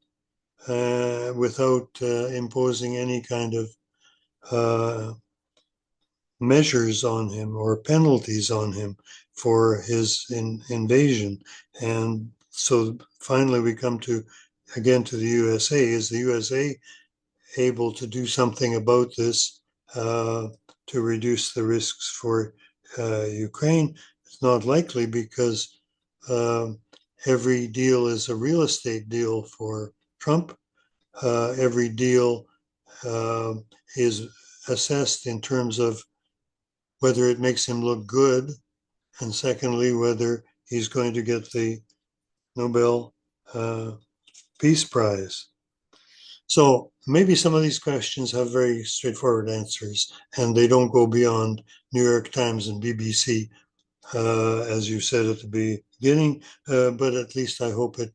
Speaker 5: without imposing any kind of measures on him or penalties on him for his invasion. And so finally we come to, again, to the USA. Is the USA able to do something about this to reduce the risks for Ukraine? It's not likely, because every deal is a real estate deal for Trump. Every deal is assessed in terms of whether it makes him look good, and secondly, whether he's going to get the Nobel Peace Prize. So maybe some of these questions have very straightforward answers, and they don't go beyond New York Times and BBC, as you said at the beginning, but at least I hope it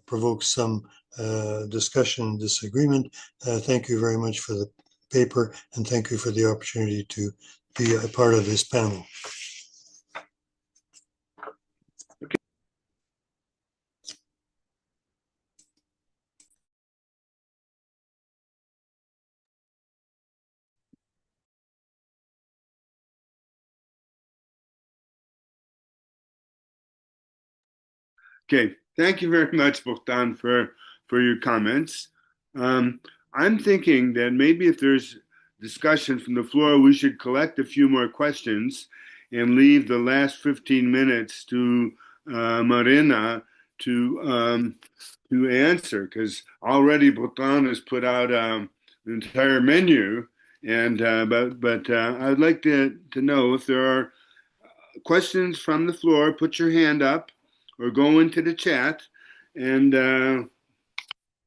Speaker 5: provokes some discussion and disagreement. Thank you very much for the paper, and thank you for the opportunity to be a part of this panel.
Speaker 1: Okay, thank you very much, Bohdan, for your comments. I'm thinking that maybe if there's discussion from the floor, we should collect a few more questions and leave the last 15 minutes to Maryna to answer, because already Bohdan has put out an entire menu, and but I'd like to know if there are questions from the floor. Put your hand up or go into the chat, and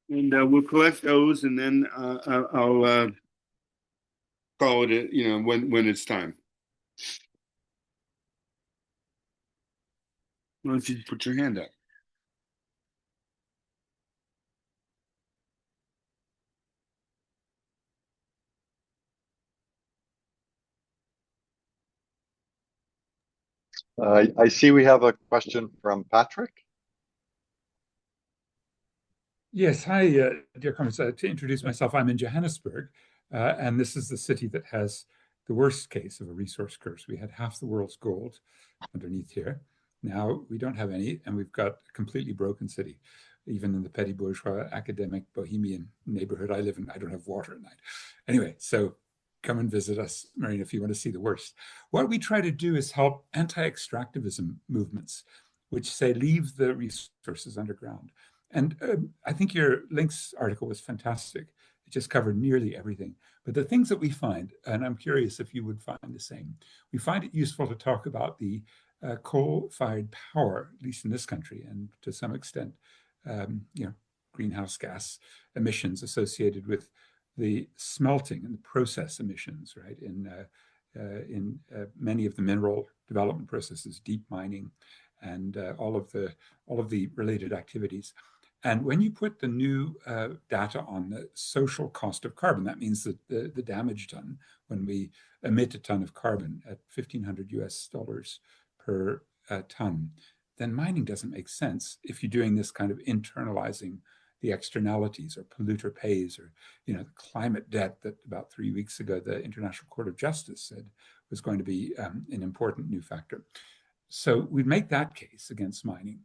Speaker 1: we'll collect those, and then I'll call it, when it's time. Why don't you put your hand up?
Speaker 4: I see we have a question from Patrick.
Speaker 6: Yes, hi, dear comrades. To introduce myself, I'm in Johannesburg, and this is the city that has the worst case of a resource curse. We had half the world's gold underneath here. Now we don't have any, and we've got a completely broken city. Even in the petty bourgeois, academic, bohemian neighborhood I live in, I don't have water at night. Anyway, so come and visit us, Maryna, if you want to see the worst. What we try to do is help anti-extractivism movements, which say leave the resources underground. And I think your links article was fantastic. It just covered nearly everything. But the things that we find, and I'm curious if you would find the same, we find it useful to talk about the coal-fired power, at least in this country, and to some extent, greenhouse gas emissions associated with the smelting and the process emissions, right? In many of the mineral development processes, deep mining, and all of the related activities. And when you put the new data on the social cost of carbon, that means that the damage done when we emit a ton of carbon at $1,500 per ton, then mining doesn't make sense if you're doing this kind of internalizing the externalities, or polluter pays, or the climate debt that about 3 weeks ago the International Court of Justice said was going to be an important new factor. So we'd make that case against mining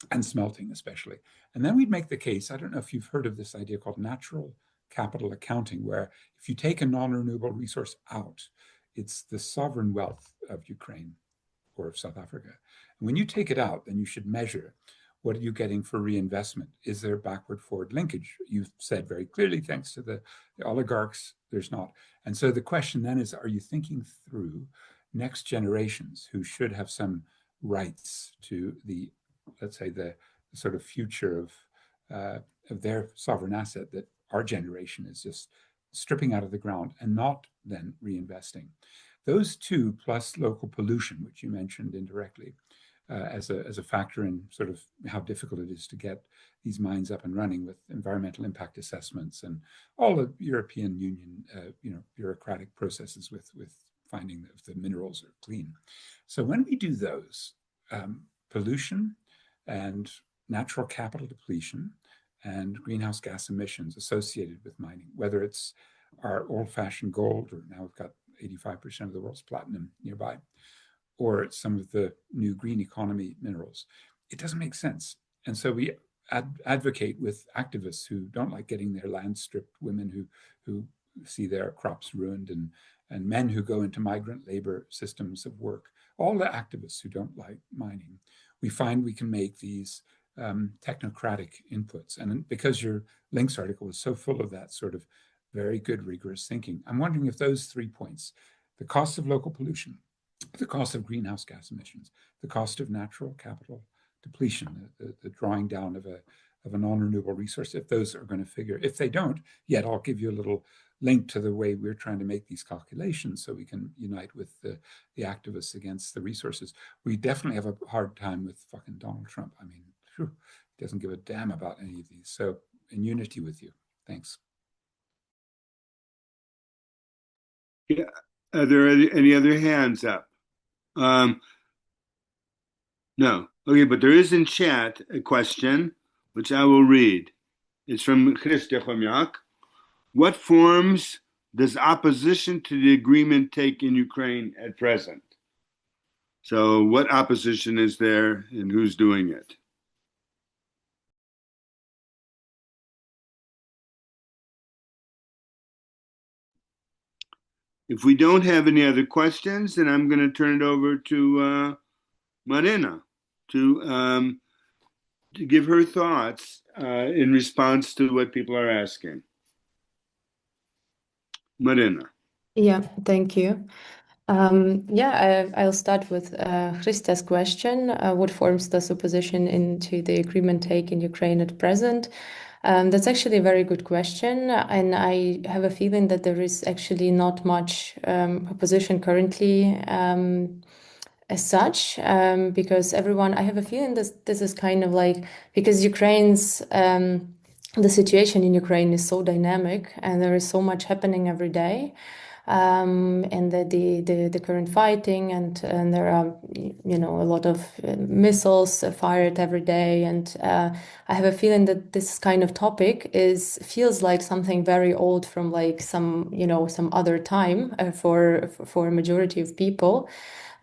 Speaker 6: and smelting especially. And then we'd make the case, I don't know if you've heard of this idea called natural capital accounting, where if you take a non-renewable resource out, it's the sovereign wealth of Ukraine or of South Africa. And when you take it out, then you should measure, what are you getting for reinvestment? Is there backward forward linkage? You've said very clearly, thanks to the oligarchs, there's not. And so the question then is, are you thinking through next generations who should have some rights to the, let's say, the sort of future of their sovereign asset that our generation is just stripping out of the ground and not then reinvesting? Those two, plus local pollution, which you mentioned indirectly, as a factor in sort of how difficult it is to get these mines up and running with environmental impact assessments and all the European Union, bureaucratic processes with finding if the minerals are clean. So when we do those, pollution and natural capital depletion and greenhouse gas emissions associated with mining, whether it's our old-fashioned gold, or now we've got 85% of the world's platinum nearby, or some of the new green economy minerals, it doesn't make sense. And so we advocate with activists who don't like getting their land stripped, women who see their crops ruined, and men who go into migrant labor systems of work, all the activists who don't like mining. We find we can make these technocratic inputs. And because your links article was so full of that sort of very good, rigorous thinking, I'm wondering if those 3 points, the cost of local pollution, the cost of greenhouse gas emissions, the cost of natural capital depletion, the drawing down of a non-renewable resource, if those are going to figure. If they don't, yet I'll give you a little link to the way we're trying to make these calculations so we can unite with the activists against the resources. We definitely have a hard time with fucking Donald Trump. I mean, he doesn't give a damn about any of these. So in unity with you. Thanks.
Speaker 1: Yeah. Are there any other hands up? No. Okay, but there is in chat a question, which I will read. It's from Christa Chomyak. What forms does opposition to the agreement take in Ukraine at present? So what opposition is there and who's doing it? If we don't have any other questions, then I'm going to turn it over to Maryna to give her thoughts in response to what people are asking. Maryna.
Speaker 2: Yeah, thank you. I'll start with Christa's question. What forms does opposition into the agreement take in Ukraine at present? That's actually a very good question, and I have a feeling that there is actually not much opposition currently as such, because I have a feeling this is kind of like, because the situation in Ukraine is so dynamic and there is so much happening every day. And the current fighting, and there are a lot of missiles fired every day, and I have a feeling that this kind of topic feels like something very old from like some other time for a majority of people.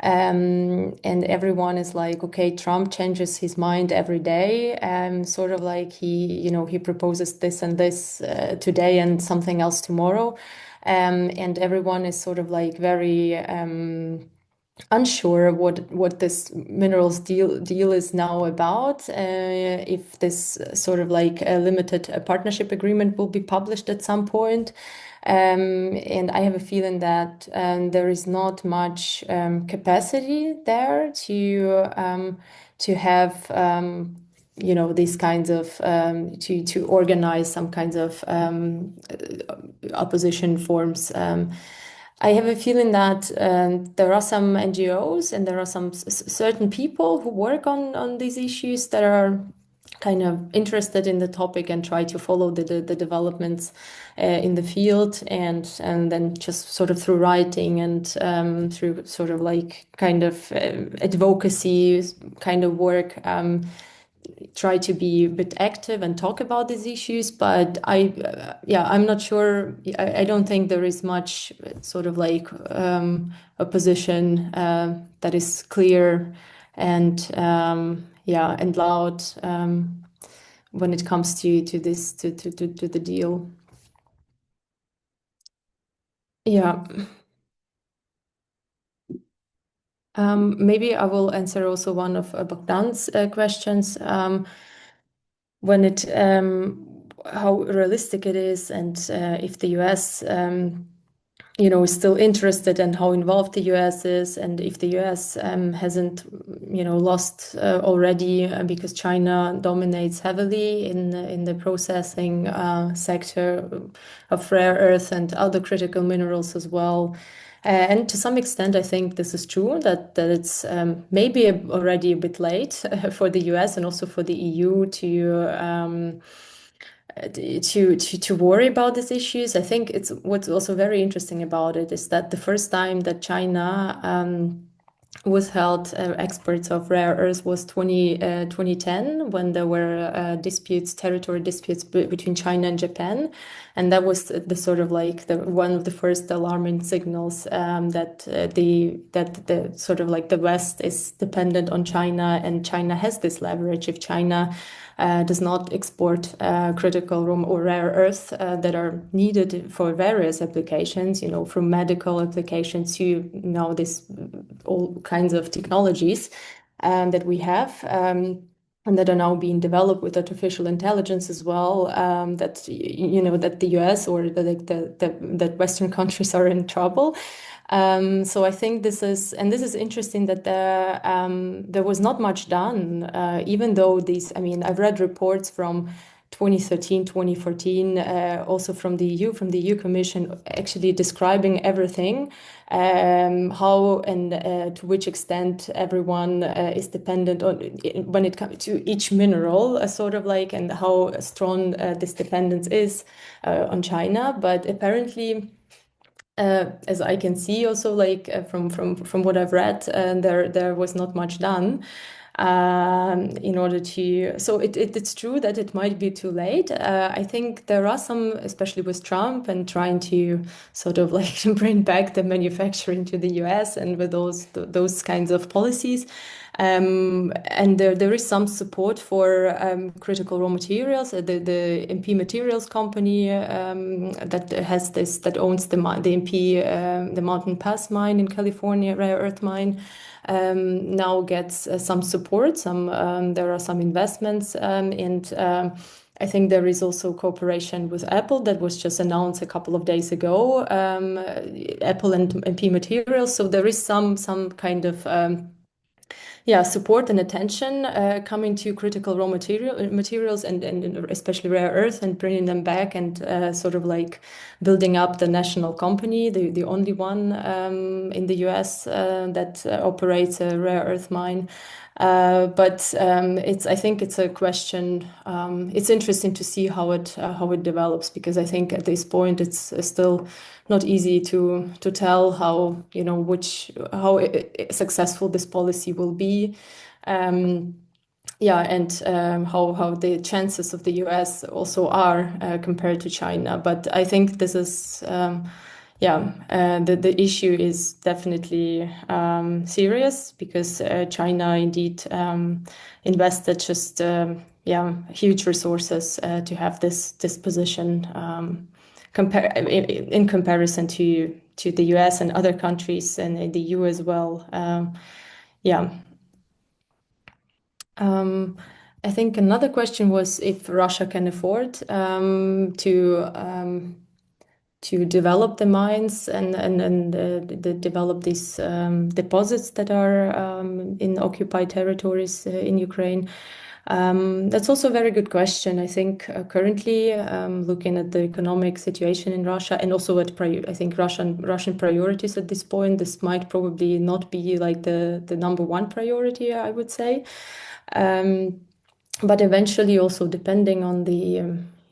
Speaker 2: And everyone is like, okay, Trump changes his mind every day, sort of like he proposes this and this today and something else tomorrow. And everyone is sort of like very unsure what this minerals deal is now about. If this sort of like a limited partnership agreement will be published at some point. And I have a feeling that there is not much capacity there to have these kinds of to organize some kinds of opposition forms. I have a feeling that there are some NGOs and there are some certain people who work on these issues that are kind of interested in the topic and try to follow the developments in the field, and then just sort of through writing and through sort of like kind of advocacy kind of work, try to be a bit active and talk about these issues. But I'm not sure. I don't think there is much sort of like a position that is clear and and loud when it comes to this to the deal. Yeah. Maybe I will answer also one of Bogdan's questions. When it how realistic it is, and if the US is still interested, and how involved the US is, and if the US hasn't lost already, because China dominates heavily in the processing sector of rare earth and other critical minerals as well. And to some extent, I think this is true, that it's maybe already a bit late for the US and also for the EU to worry about these issues. I think what's also very interesting about it is that the first time that China was held exports of rare earths was 2010, when there were territory disputes between China and Japan, and that was the sort of like one of the first alarming signals that the sort of like the West is dependent on China, and China has this leverage. If China does not export critical or rare earths that are needed for various applications, from medical applications to this all kinds of technologies that we have. And that are now being developed with artificial intelligence as well. That that the US or that Western countries are in trouble. So I think this is interesting that there was not much done, even though I've read reports from 2013, 2014, also from the EU Commission, actually describing everything, how and to which extent everyone is dependent on when it comes to each mineral, sort of like, and how strong this dependence is on China. But apparently, as I can see also, like from what I've read, there was not much done in order to. So it's true that it might be too late. I think there are some, especially with Trump and trying to sort of like bring back the manufacturing to the US, and with those kinds of policies. And there is some support for critical raw materials. The MP Materials company that owns the MP, the Mountain Pass mine in California, rare earth mine, now gets some support. There are some investments, and I think there is also cooperation with Apple that was just announced a couple of days ago. Apple and MP Materials. So there is some kind of support and attention coming to critical raw materials and especially rare earth, and bringing them back, and sort of like building up the national company, the only one in the US that operates a rare earth mine. But I think it's a question. It's interesting to see how it develops, because I think at this point it's still not easy to tell how successful this policy will be. And how the chances of the US also are compared to China. But I think this is the issue is definitely serious, because China indeed invested just huge resources to have this position in comparison to the US and other countries, and in the EU as well. I think another question was if Russia can afford to develop the mines and develop these deposits that are in occupied territories in Ukraine. That's also a very good question. I think currently, looking at the economic situation in Russia, and also I think Russian priorities at this point, this might probably not be like the number one priority, I would say. but eventually also depending on the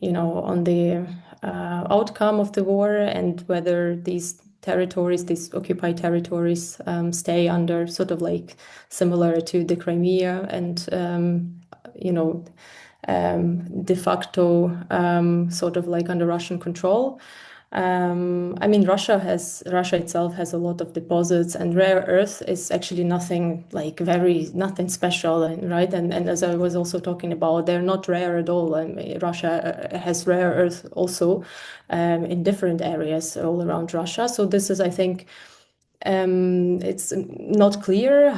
Speaker 2: on the outcome of the war and whether these territories, these occupied territories, stay under sort of like similar to the Crimea and de facto sort of like under Russian control. I mean, Russia itself has a lot of deposits, and rare earth is actually nothing nothing special, right? And as I was also talking about, they're not rare at all. I mean, Russia has rare earth also in different areas all around Russia. So this is, I think, it's not clear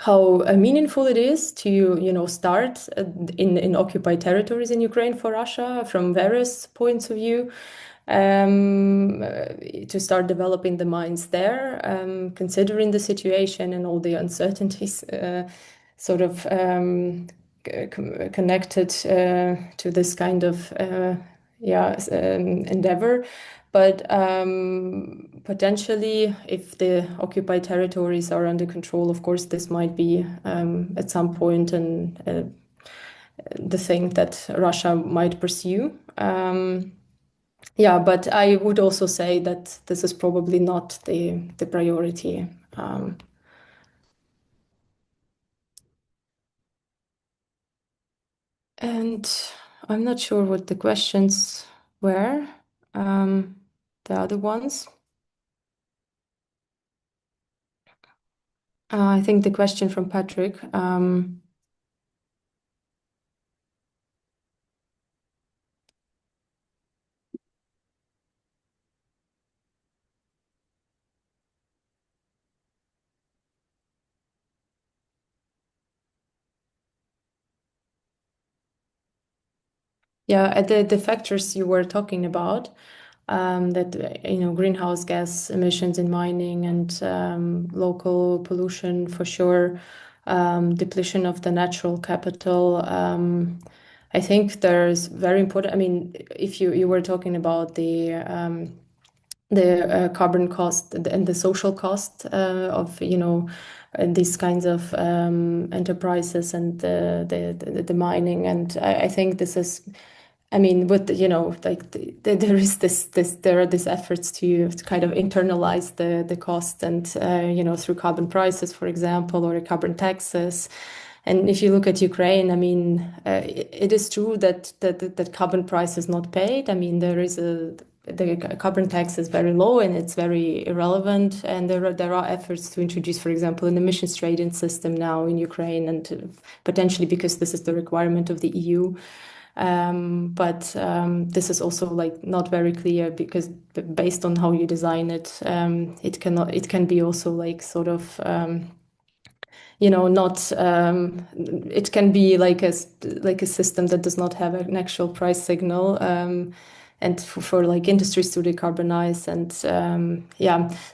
Speaker 2: how meaningful it is to start in occupied territories in Ukraine for Russia from various points of view, to start developing the mines there, considering the situation and all the uncertainties sort of connected to this kind of endeavor. But potentially, if the occupied territories are under control, of course, this might be at some point the thing that Russia might pursue. But I would also say that this is probably not the priority. And I'm not sure what the questions were, the other ones. I think the question from Patrick. Yeah, the factors you were talking about, that greenhouse gas emissions in mining and local pollution for sure, depletion of the natural capital. I think there's very important. I mean, if you were talking about the carbon cost and the social cost of these kinds of enterprises and the mining, and I think this is. I mean, with there are these efforts to kind of internalize the cost and through carbon prices, for example, or carbon taxes. And if you look at Ukraine, I mean, it is true that carbon price is not paid. I mean, the carbon tax is very low and it's very irrelevant. And there are efforts to introduce, for example, an emissions trading system now in Ukraine, and potentially because this is the requirement of the EU. But this is also like not very clear, because based on how you design it, it can be also like sort of not it can be like a system that does not have an actual price signal, and for like industries to decarbonize. And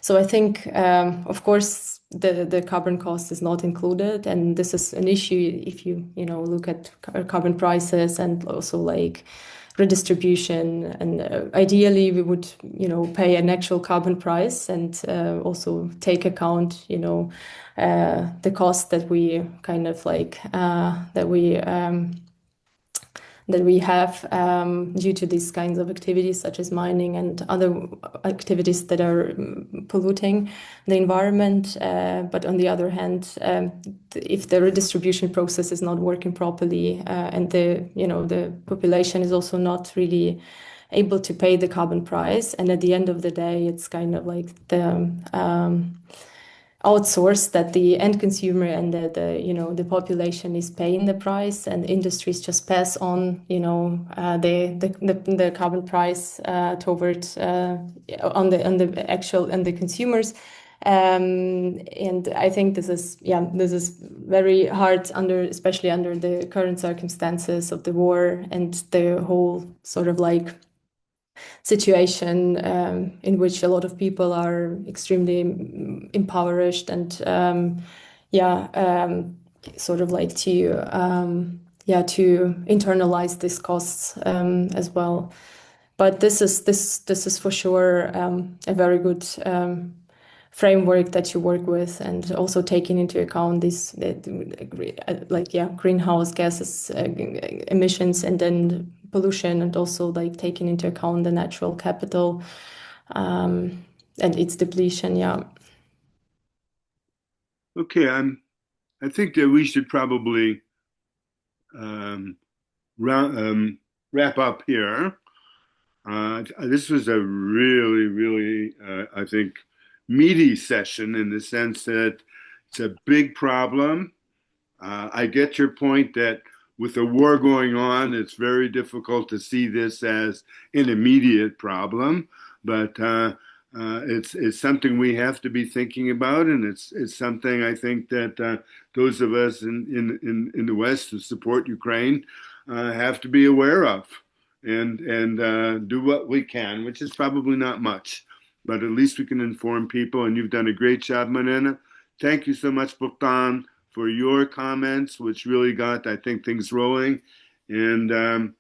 Speaker 2: so I think of course the carbon cost is not included, and this is an issue if you look at carbon prices and also like redistribution. And ideally we would pay an actual carbon price and also take account the cost that we kind of like that we have due to these kinds of activities such as mining and other activities that are polluting the environment. But on the other hand, if the redistribution process is not working properly, and the population is also not really able to pay the carbon price, and at the end of the day, it's kind of like the outsource that the end consumer and the population is paying the price, and industries just pass on the carbon price towards on the consumers. And I think this is very hard especially under the current circumstances of the war and the whole sort of like situation in which a lot of people are extremely impoverished and sort of like to internalize these costs as well. But this is for sure a very good framework that you work with, and also taking into account these greenhouse gases emissions, and then pollution, and also like taking into account the natural capital and its depletion. Yeah.
Speaker 1: Okay, I think that we should probably wrap up here. This was a really, I think, meaty session in the sense that it's a big problem. I get your point that with the war going on, it's very difficult to see this as an immediate problem, but it's something we have to be thinking about, and it's something I think that those of us in the West who support Ukraine have to be aware of, and do what we can, which is probably not much, but at least we can inform people. And you've done a great job, Maryna. Thank you so much, Bohdan, for your comments, which really got, I think, things rolling. And
Speaker 5: can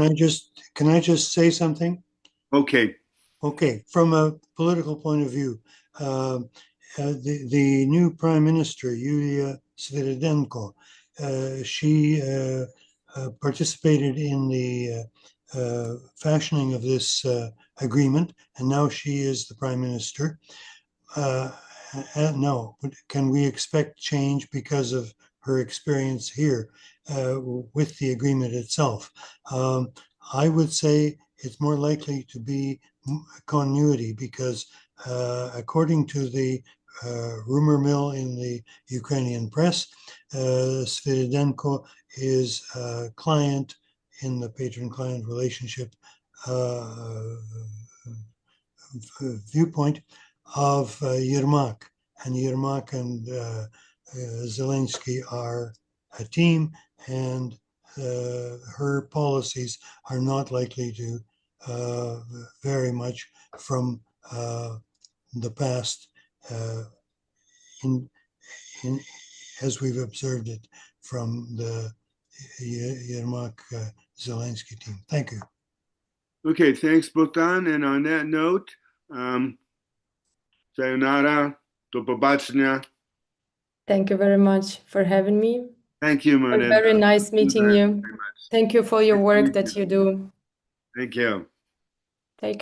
Speaker 5: I just say something?
Speaker 1: Okay.
Speaker 5: Okay, from a political point of view, the new Prime Minister, Yulia Sviridenko, she participated in the fashioning of this agreement, and now she is the Prime Minister. No, can we expect change because of her experience here with the agreement itself? I would say it's more likely to be continuity because according to the rumor mill in the Ukrainian press, Sviridenko is a client in the patron-client relationship viewpoint of Yermak, and Yermak and Zelensky are a team, and her policies are not likely to vary much from the past as we've observed it from the Yermak Zelensky team. Thank you.
Speaker 1: Okay, thanks, Bohdan. And on that note, sayonara, do pobачення.
Speaker 2: Thank you very much for having me.
Speaker 1: Thank you, Maryna.
Speaker 2: Very nice meeting you. Thank you for your work that you do.
Speaker 1: Thank you.